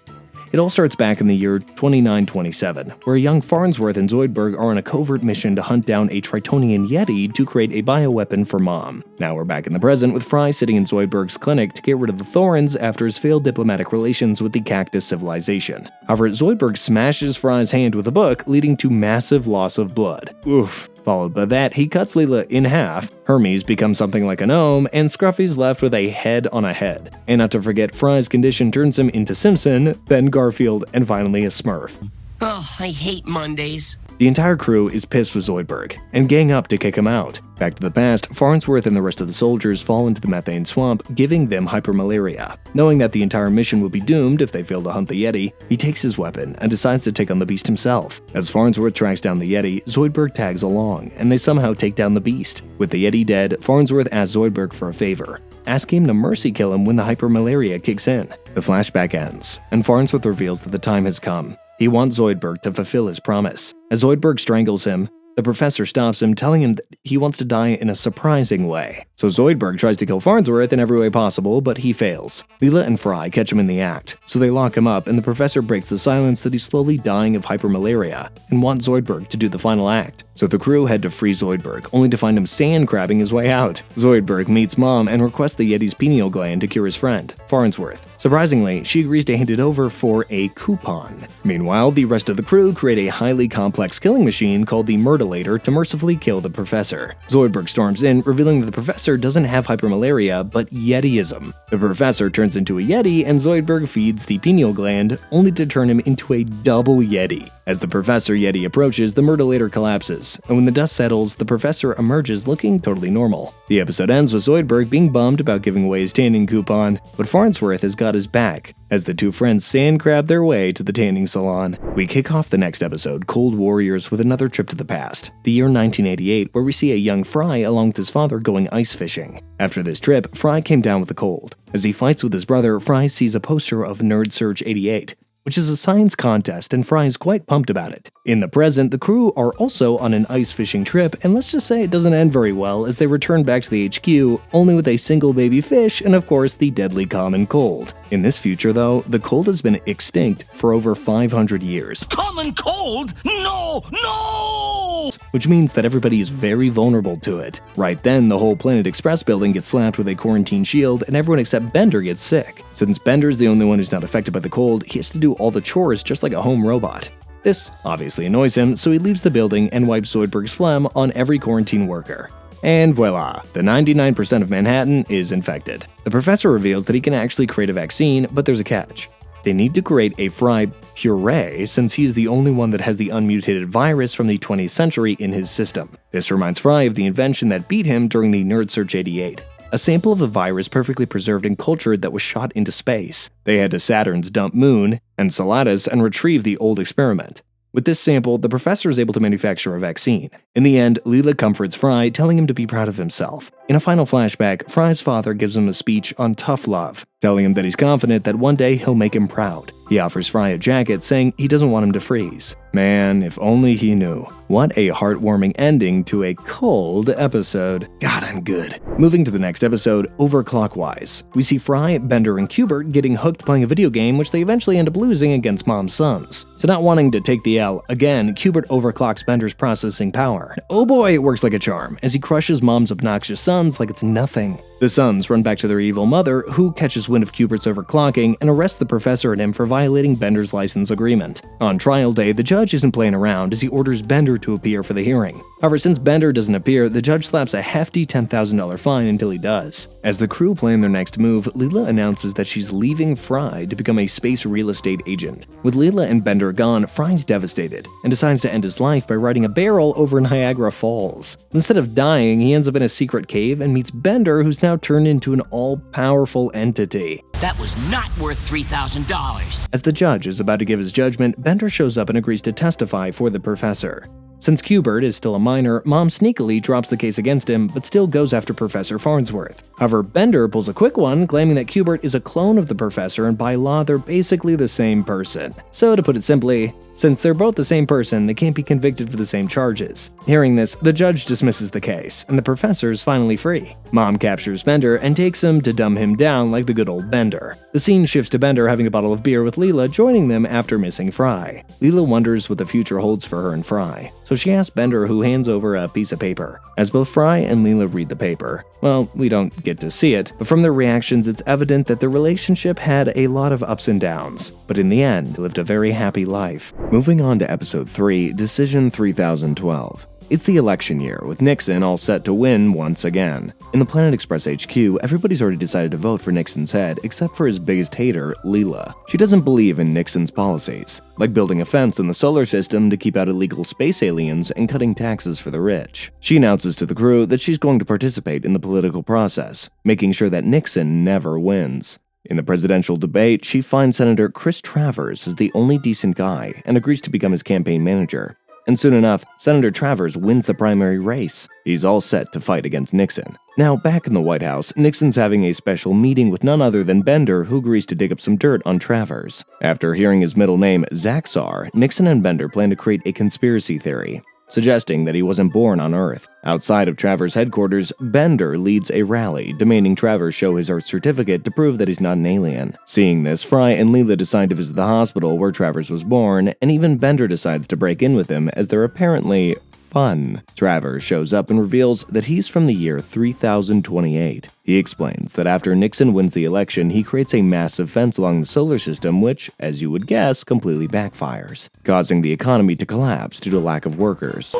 It all starts back in the year 2927, where young Farnsworth and Zoidberg are on a covert mission to hunt down a Tritonian Yeti to create a bioweapon for Mom. Now we're back in the present with Fry sitting in Zoidberg's clinic to get rid of the Thorns after his failed diplomatic relations with the Cactus civilization. However, Zoidberg smashes Fry's hand with a book, leading to massive loss of blood. Oof. Followed by that, he cuts Leela in half, Hermes becomes something like a gnome, and Scruffy's left with a head on a head. And not to forget, Fry's condition turns him into Simpson, then Garfield, and finally a Smurf. Oh, I hate Mondays. The entire crew is pissed with Zoidberg, and gang up to kick him out. Back to the past, Farnsworth and the rest of the soldiers fall into the methane swamp, giving them hypermalaria. Knowing that the entire mission will be doomed if they fail to hunt the Yeti, he takes his weapon and decides to take on the beast himself. As Farnsworth tracks down the Yeti, Zoidberg tags along, and they somehow take down the beast. With the Yeti dead, Farnsworth asks Zoidberg for a favor, asking him to mercy kill him when the hypermalaria kicks in. The flashback ends, and Farnsworth reveals that the time has come. He wants Zoidberg to fulfill his promise. As Zoidberg strangles him, the professor stops him, telling him that he wants to die in a surprising way. So Zoidberg tries to kill Farnsworth in every way possible, but he fails. Leela and Fry catch him in the act, so they lock him up, and the professor breaks the silence that he's slowly dying of hypermalaria and wants Zoidberg to do the final act. So the crew head to free Zoidberg, only to find him sand crabbing his way out. Zoidberg meets Mom and requests the Yeti's pineal gland to cure his friend, Farnsworth. Surprisingly, she agrees to hand it over for a coupon. Meanwhile, the rest of the crew create a highly complex killing machine called the Myrtleator to mercifully kill the professor. Zoidberg storms in, revealing that the professor doesn't have hypermalaria, but Yetiism. The professor turns into a Yeti, and Zoidberg feeds the pineal gland, only to turn him into a double Yeti. As the Professor Yeti approaches, the Myrtleator collapses, and when the dust settles, the professor emerges looking totally normal. The episode ends with Zoidberg being bummed about giving away his tanning coupon, but Farnsworth has got his back, as the two friends sand crab their way to the tanning salon. We kick off the next episode, Cold Warriors, with another trip to the past, the year 1988, where we see a young Fry along with his father going ice fishing. After this trip, Fry came down with a cold. As he fights with his brother, Fry sees a poster of Nerd Search 88, which is a science contest, and Fry is quite pumped about it. In the present, the crew are also on an ice fishing trip, and let's just say it doesn't end very well as they return back to the HQ, only with a single baby fish and of course the deadly common cold. In this future though, the cold has been extinct for over 500 years. Common cold? No! No! Which means that everybody is very vulnerable to it. Right then, the whole Planet Express building gets slapped with a quarantine shield, and everyone except Bender gets sick. Since Bender's the only one who's not affected by the cold, he has to do all the chores just like a home robot. This obviously annoys him, so he leaves the building and wipes Zoidberg's phlegm on every quarantine worker. And voila, the 99% of Manhattan is infected. The professor reveals that he can actually create a vaccine, but there's a catch. They need to create a Fry puree since he's the only one that has the unmutated virus from the 20th century in his system. This reminds Fry of the invention that beat him during the Nerd Search 88. A sample of the virus perfectly preserved and cultured that was shot into space. They head to Saturn's dump moon, Enceladus, and retrieve the old experiment. With this sample, the professor is able to manufacture a vaccine. In the end, Leela comforts Fry, telling him to be proud of himself. In a final flashback, Fry's father gives him a speech on tough love, telling him that he's confident that one day he'll make him proud. He offers Fry a jacket, saying he doesn't want him to freeze. Man, if only he knew. What a heartwarming ending to a cold episode. God, I'm good. Moving to the next episode, Overclockwise. We see Fry, Bender, and Q*bert getting hooked playing a video game which they eventually end up losing against Mom's sons. So not wanting to take the L, again, Q*bert overclocks Bender's processing power. And oh boy, it works like a charm, as he crushes Mom's obnoxious sons like it's nothing. The sons run back to their evil mother, who catches wind of Q*bert's overclocking and arrests the professor and him for violating Bender's license agreement. On trial day, the judge isn't playing around as he orders Bender to appear for the hearing. However, since Bender doesn't appear, the judge slaps a hefty $10,000 fine until he does. As the crew plan their next move, Leela announces that she's leaving Fry to become a space real estate agent. With Leela and Bender gone, Fry's devastated and decides to end his life by riding a barrel over Niagara Falls. Instead of dying, he ends up in a secret cave and meets Bender, who's now turned into an all-powerful entity. That was not worth $3,000. As the judge is about to give his judgment, Bender shows up and agrees to testify for the professor. Since Q*bert is still a minor, Mom sneakily drops the case against him, but still goes after Professor Farnsworth. However, Bender pulls a quick one, claiming that Q*bert is a clone of the professor and by law they're basically the same person. So to put it simply, since they're both the same person, they can't be convicted for the same charges. Hearing this, the judge dismisses the case, and the professor is finally free. Mom captures Bender and takes him to dumb him down like the good old Bender. The scene shifts to Bender having a bottle of beer with Leela, joining them after missing Fry. Leela wonders what the future holds for her and Fry, so she asks Bender, who hands over a piece of paper. As both Fry and Leela read the paper, well, we don't get to see it, but from their reactions it's evident that their relationship had a lot of ups and downs, but in the end lived a very happy life. Moving on to episode 3, Decision 3012. It's the election year, with Nixon all set to win once again. In the Planet Express HQ, everybody's already decided to vote for Nixon's head, except for his biggest hater, Leela. She doesn't believe in Nixon's policies, like building a fence in the solar system to keep out illegal space aliens and cutting taxes for the rich. She announces to the crew that she's going to participate in the political process, making sure that Nixon never wins. In the presidential debate, she finds Senator Chris Travers as the only decent guy and agrees to become his campaign manager. And soon enough, Senator Travers wins the primary race. He's all set to fight against Nixon. Now, back in the White House, Nixon's having a special meeting with none other than Bender, who agrees to dig up some dirt on Travers. After hearing his middle name, Zaxar, Nixon and Bender plan to create a conspiracy theory, suggesting that he wasn't born on Earth. Outside of Travers' headquarters, Bender leads a rally, demanding Travers show his Earth certificate to prove that he's not an alien. Seeing this, Fry and Leela decide to visit the hospital where Travers was born, and even Bender decides to break in with him as they're apparently fun. Travers shows up and reveals that he's from the year 3028. He explains that after Nixon wins the election, he creates a massive fence along the solar system which, as you would guess, completely backfires, causing the economy to collapse due to lack of workers.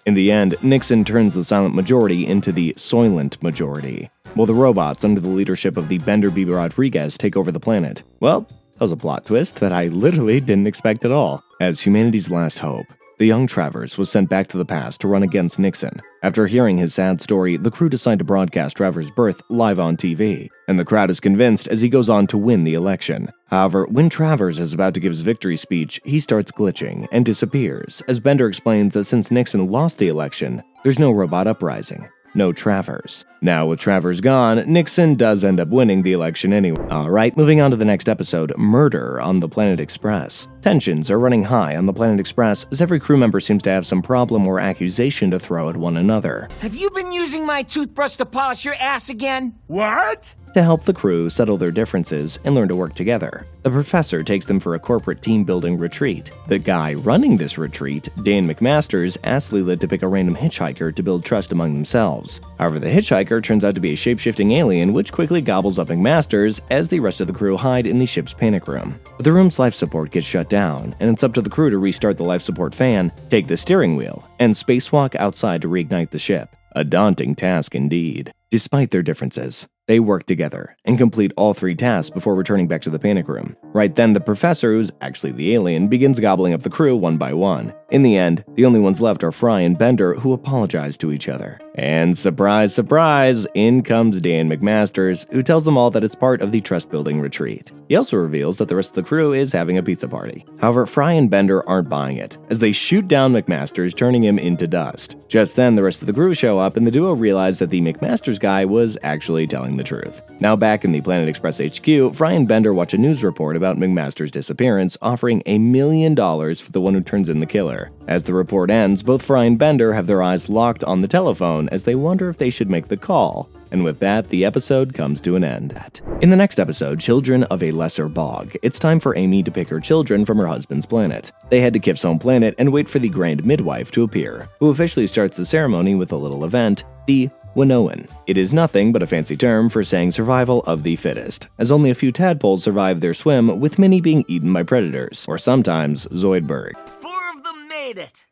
In the end, Nixon turns the silent majority into the soylent majority, while the robots under the leadership of the Bender B. Rodriguez take over the planet. Well, that was a plot twist that I literally didn't expect at all. As humanity's last hope, the young Travers was sent back to the past to run against Nixon. After hearing his sad story, the crew decide to broadcast Travers' birth live on TV, and the crowd is convinced as he goes on to win the election. However, when Travers is about to give his victory speech, he starts glitching and disappears, as Bender explains that since Nixon lost the election, there's no robot uprising. No Travers. Now, with Travers gone, Nixon does end up winning the election anyway. Alright, moving on to the next episode, Murder on the Planet Express. Tensions are running high on the Planet Express as every crew member seems to have some problem or accusation to throw at one another. Have you been using my toothbrush to polish your ass again? What? To help the crew settle their differences and learn to work together, the professor takes them for a corporate team-building retreat. The guy running this retreat, Dan McMasters, asks Leela to pick a random hitchhiker to build trust among themselves. However, the hitchhiker turns out to be a shape-shifting alien which quickly gobbles up McMasters as the rest of the crew hide in the ship's panic room. But the room's life support gets shut down, and it's up to the crew to restart the life support fan, take the steering wheel, and spacewalk outside to reignite the ship. A daunting task indeed. Despite their differences, they work together and complete all 3 tasks before returning back to the panic room. Right then, the professor, who's actually the alien, begins gobbling up the crew one by one. In the end, the only ones left are Fry and Bender, who apologize to each other. And surprise, surprise, in comes Dan McMasters, who tells them all that it's part of the trust-building retreat. He also reveals that the rest of the crew is having a pizza party. However, Fry and Bender aren't buying it, as they shoot down McMasters, turning him into dust. Just then, the rest of the crew show up, and the duo realize that the McMasters guy was actually telling the truth. Now back in the Planet Express HQ, Fry and Bender watch a news report about McMasters' disappearance, offering $1 million for the one who turns in the killer. As the report ends, both Fry and Bender have their eyes locked on the telephone as they wonder if they should make the call. And with that, the episode comes to an end. In the next episode, Children of a Lesser Bog, it's time for Amy to pick her children from her husband's planet. They head to Kif's home planet and wait for the Grand Midwife to appear, who officially starts the ceremony with a little event, the Winnowan. It is nothing but a fancy term for saying survival of the fittest, as only a few tadpoles survive their swim, with many being eaten by predators, or sometimes Zoidberg. 4 of them made it.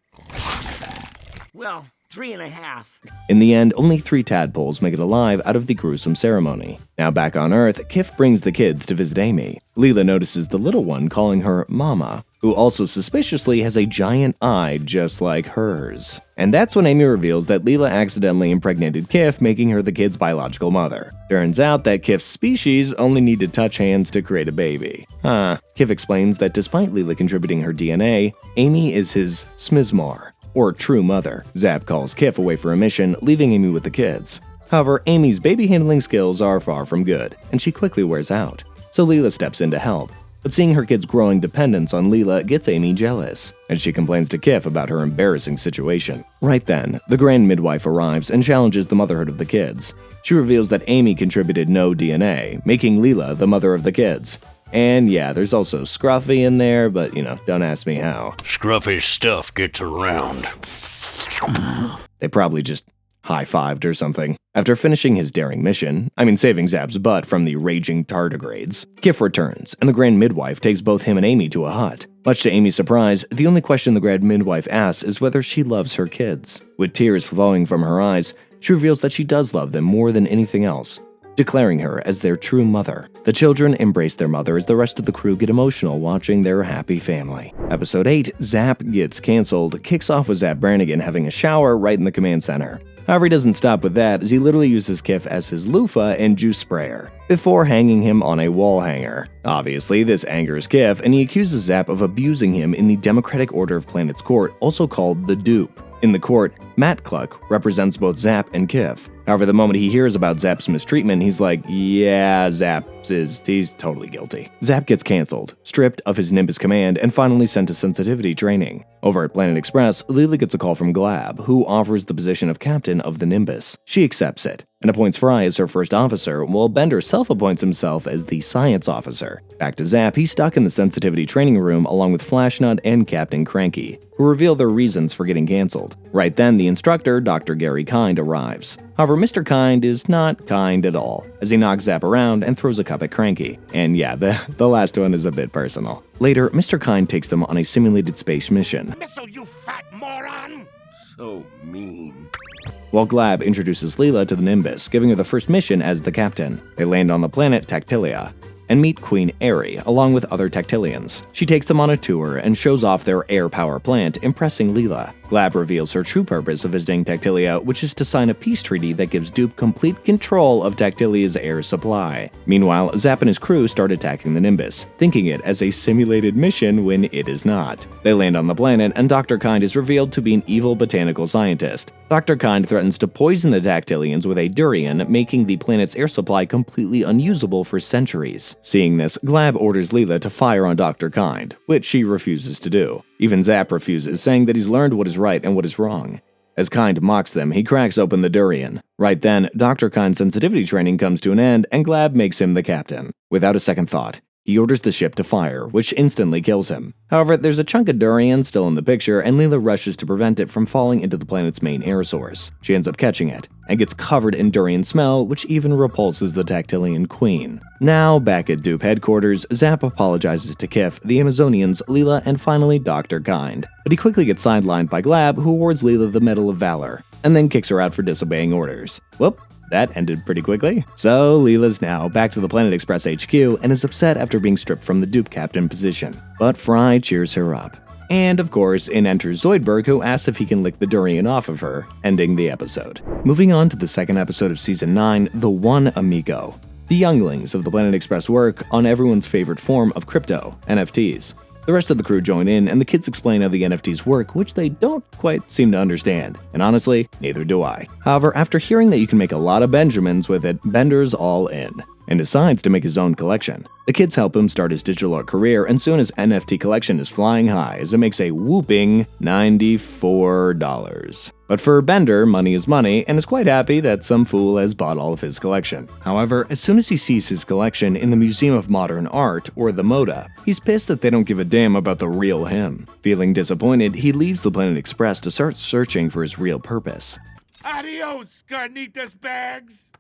Well, 3.5. In the end, only 3 tadpoles make it alive out of the gruesome ceremony. Now back on Earth, Kif brings the kids to visit Amy. Leela notices the little one calling her Mama, who also suspiciously has a giant eye just like hers. And that's when Amy reveals that Leela accidentally impregnated Kif, making her the kid's biological mother. Turns out that Kif's species only need to touch hands to create a baby. Kif explains that despite Leela contributing her DNA, Amy is his smizmor, or true mother. Zap calls Kif away for a mission, leaving Amy with the kids. However, Amy's baby handling skills are far from good, and she quickly wears out. So Leela steps in to help. But seeing her kids' growing dependence on Leela gets Amy jealous, and she complains to Kif about her embarrassing situation. Right then, the Grand Midwife arrives and challenges the motherhood of the kids. She reveals that Amy contributed no DNA, making Leela the mother of the kids. And yeah, there's also Scruffy in there, but don't ask me how. Scruffy's stuff gets around. They probably just high-fived or something. After finishing his daring mission, saving Zap's butt from the raging tardigrades, Kif returns, and the Grand Midwife takes both him and Amy to a hut. Much to Amy's surprise, the only question the Grand Midwife asks is whether she loves her kids. With tears flowing from her eyes, she reveals that she does love them more than anything else, declaring her as their true mother. The children embrace their mother as the rest of the crew get emotional watching their happy family. Episode 8, Zap Gets Cancelled, kicks off with Zap Brannigan having a shower right in the command center. However, he doesn't stop with that, as he literally uses Kif as his loofah and juice sprayer, before hanging him on a wall hanger. Obviously, this angers Kif, and he accuses Zap of abusing him in the Democratic Order of Planets Court, also called the Dupe. In the court, Matt Cluck represents both Zap and Kif. However, the moment he hears about Zap's mistreatment, he's like, yeah, he's totally guilty. Zap gets cancelled, stripped of his Nimbus command, and finally sent to sensitivity training. Over at Planet Express, Leela gets a call from Glab, who offers the position of captain of the Nimbus. She accepts it, and appoints Fry as her first officer, while Bender self-appoints himself as the science officer. Back to Zap, he's stuck in the sensitivity training room along with Flashnut and Captain Cranky, who reveal their reasons for getting cancelled. Right then, the instructor, Dr. Gary Kind, arrives. However, Mr. Kind is not kind at all, as he knocks Zap around and throws a cup at Cranky. And yeah, the last one is a bit personal. Later, Mr. Kind takes them on a simulated space mission. Missile, you fat moron! So mean. While Glab introduces Leela to the Nimbus, giving her the first mission as the captain. They land on the planet Tactilia and meet Queen Airy, along with other Tactilians. She takes them on a tour and shows off their air power plant, impressing Leela. Glab reveals her true purpose of visiting Tactilia, which is to sign a peace treaty that gives Dupe complete control of Tactilia's air supply. Meanwhile, Zap and his crew start attacking the Nimbus, thinking it as a simulated mission when it is not. They land on the planet, and Dr. Kind is revealed to be an evil botanical scientist. Dr. Kind threatens to poison the Tactilians with a durian, making the planet's air supply completely unusable for centuries. Seeing this, Glab orders Leela to fire on Dr. Kind, which she refuses to do. Even Zap refuses, saying that he's learned what is right and what is wrong. As Kind mocks them, he cracks open the durian. Right then, Dr. Kind's sensitivity training comes to an end, and Glab makes him the captain. Without a second thought, he orders the ship to fire, which instantly kills him. However, there's a chunk of durian still in the picture, and Leela rushes to prevent it from falling into the planet's main air source. She ends up catching it, and gets covered in durian smell, which even repulses the Tactilian queen. Now, back at Dupe headquarters, Zap apologizes to Kif, the Amazonians, Leela, and finally Dr. Kind. But he quickly gets sidelined by Glab, who awards Leela the Medal of Valor, and then kicks her out for disobeying orders. Whoop. That ended pretty quickly. So Leela's now back to the Planet Express HQ and is upset after being stripped from the Dupe captain position. But Fry cheers her up. And of course, in enters Zoidberg, who asks if he can lick the durian off of her, ending the episode. Moving on to the second episode of Season 9, The One Amigo. The younglings of the Planet Express work on everyone's favorite form of crypto, NFTs. The rest of the crew join in, and the kids explain how the NFTs work, which they don't quite seem to understand. And honestly, neither do I. However, after hearing that you can make a lot of Benjamins with it, Bender's all in, and decides to make his own collection. The kids help him start his digital art career, and soon his NFT collection is flying high as it makes a whooping $94. But for Bender, money is money, and is quite happy that some fool has bought all of his collection. However, as soon as he sees his collection in the Museum of Modern Art, or the MODA, he's pissed that they don't give a damn about the real him. Feeling disappointed, he leaves the Planet Express to start searching for his real purpose. Adios, carnitas bags!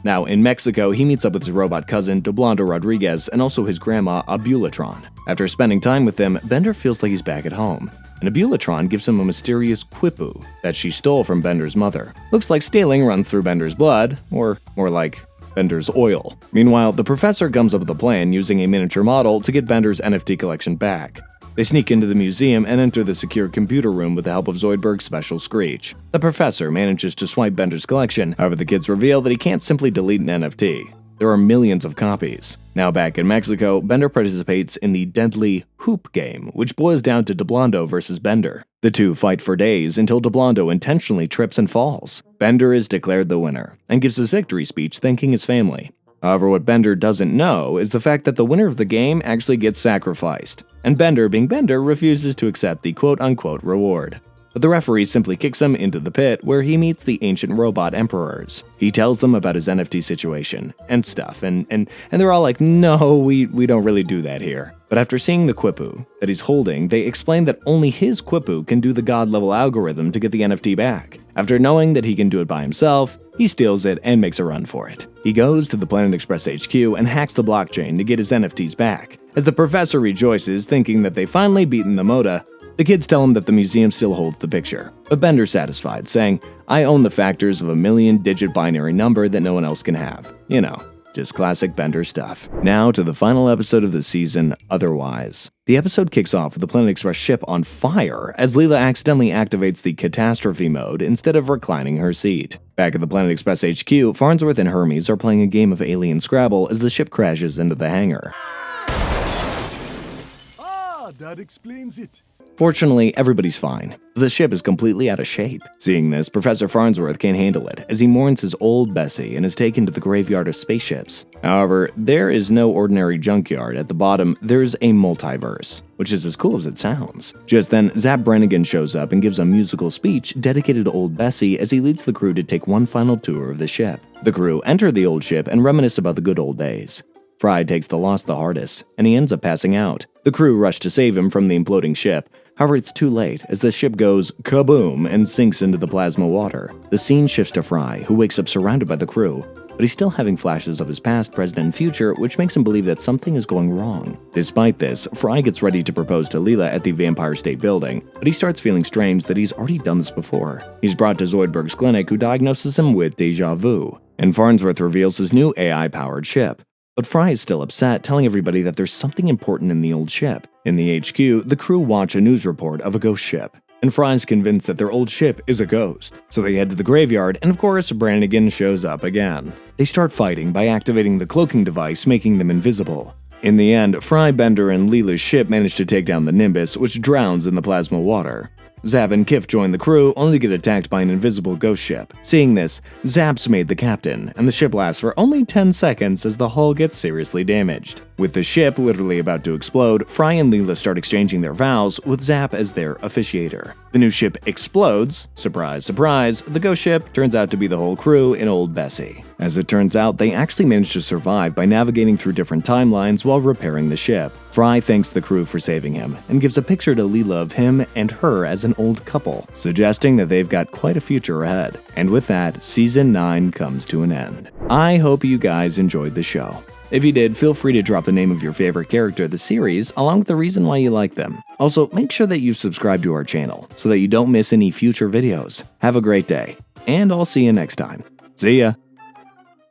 Now, in Mexico, he meets up with his robot cousin, Doblando Rodriguez, and also his grandma, Abulatron. After spending time with them, Bender feels like he's back at home. And Abulatron gives him a mysterious quipu that she stole from Bender's mother. Looks like stealing runs through Bender's blood, or more like Bender's oil. Meanwhile, the professor comes up with a plan using a miniature model to get Bender's NFT collection back. They sneak into the museum and enter the secure computer room with the help of Zoidberg's special Screech. The professor manages to swipe Bender's collection, however the kids reveal that he can't simply delete an NFT. There are millions of copies. Now back in Mexico, Bender participates in the deadly hoop game, which boils down to Doblando versus Bender. The two fight for days until Doblando intentionally trips and falls. Bender is declared the winner, and gives his victory speech thanking his family. However, what Bender doesn't know is the fact that the winner of the game actually gets sacrificed, and Bender, being Bender, refuses to accept the quote-unquote reward. But the referee simply kicks him into the pit, where he meets the ancient robot emperors. He tells them about his NFT situation and stuff, and they're all like, no, we don't really do that here. But after seeing the quipu that he's holding, they explain that only his quipu can do the god-level algorithm to get the NFT back. After knowing that he can do it by himself, he steals it and makes a run for it. He goes to the Planet Express HQ and hacks the blockchain to get his NFTs back. As the professor rejoices, thinking that they've finally beaten the MODA, the kids tell him that the museum still holds the picture. But Bender's satisfied, saying, I own the factors of a million-digit binary number that no one else can have. You know, just classic Bender stuff. Now to the final episode of the season, Otherwise. The episode kicks off with the Planet Express ship on fire as Leela accidentally activates the catastrophe mode instead of reclining her seat. Back at the Planet Express HQ, Farnsworth and Hermes are playing a game of Alien Scrabble as the ship crashes into the hangar. That explains it. Fortunately, everybody's fine. The ship is completely out of shape. Seeing this, Professor Farnsworth can't handle it, as he mourns his old Bessie and is taken to the graveyard of spaceships. However, there is no ordinary junkyard. At the bottom, there's a multiverse, which is as cool as it sounds. Just then, Zap Brannigan shows up and gives a musical speech dedicated to old Bessie as he leads the crew to take one final tour of the ship. The crew enter the old ship and reminisce about the good old days. Fry takes the loss the hardest, and he ends up passing out. The crew rush to save him from the imploding ship. However, it's too late, as the ship goes kaboom and sinks into the plasma water. The scene shifts to Fry, who wakes up surrounded by the crew, but he's still having flashes of his past, present, and future, which makes him believe that something is going wrong. Despite this, Fry gets ready to propose to Leela at the Vampire State Building, but he starts feeling strange that he's already done this before. He's brought to Zoidberg's clinic, who diagnoses him with déjà vu, and Farnsworth reveals his new AI-powered ship. But Fry is still upset, telling everybody that there's something important in the old ship. In the HQ, the crew watch a news report of a ghost ship, and Fry's convinced that their old ship is a ghost. So they head to the graveyard, and of course, Brannigan shows up again. They start fighting by activating the cloaking device, making them invisible. In the end, Fry, Bender, and Leela's ship manage to take down the Nimbus, which drowns in the plasma water. Zap and Kif join the crew, only to get attacked by an invisible ghost ship. Seeing this, Zap's made the captain, and the ship lasts for only 10 seconds as the hull gets seriously damaged. With the ship literally about to explode, Fry and Leela start exchanging their vows, with Zap as their officiator. The new ship explodes. Surprise, surprise, the ghost ship turns out to be the whole crew in old Bessie. As it turns out, they actually managed to survive by navigating through different timelines while repairing the ship. Fry thanks the crew for saving him, and gives a picture to Leela of him and her as an old couple, suggesting that they've got quite a future ahead. And with that, Season 9 comes to an end. I hope you guys enjoyed the show. If you did, feel free to drop the name of your favorite character of the series, along with the reason why you like them. Also, make sure that you've subscribed to our channel, so that you don't miss any future videos. Have a great day, and I'll see you next time. See ya!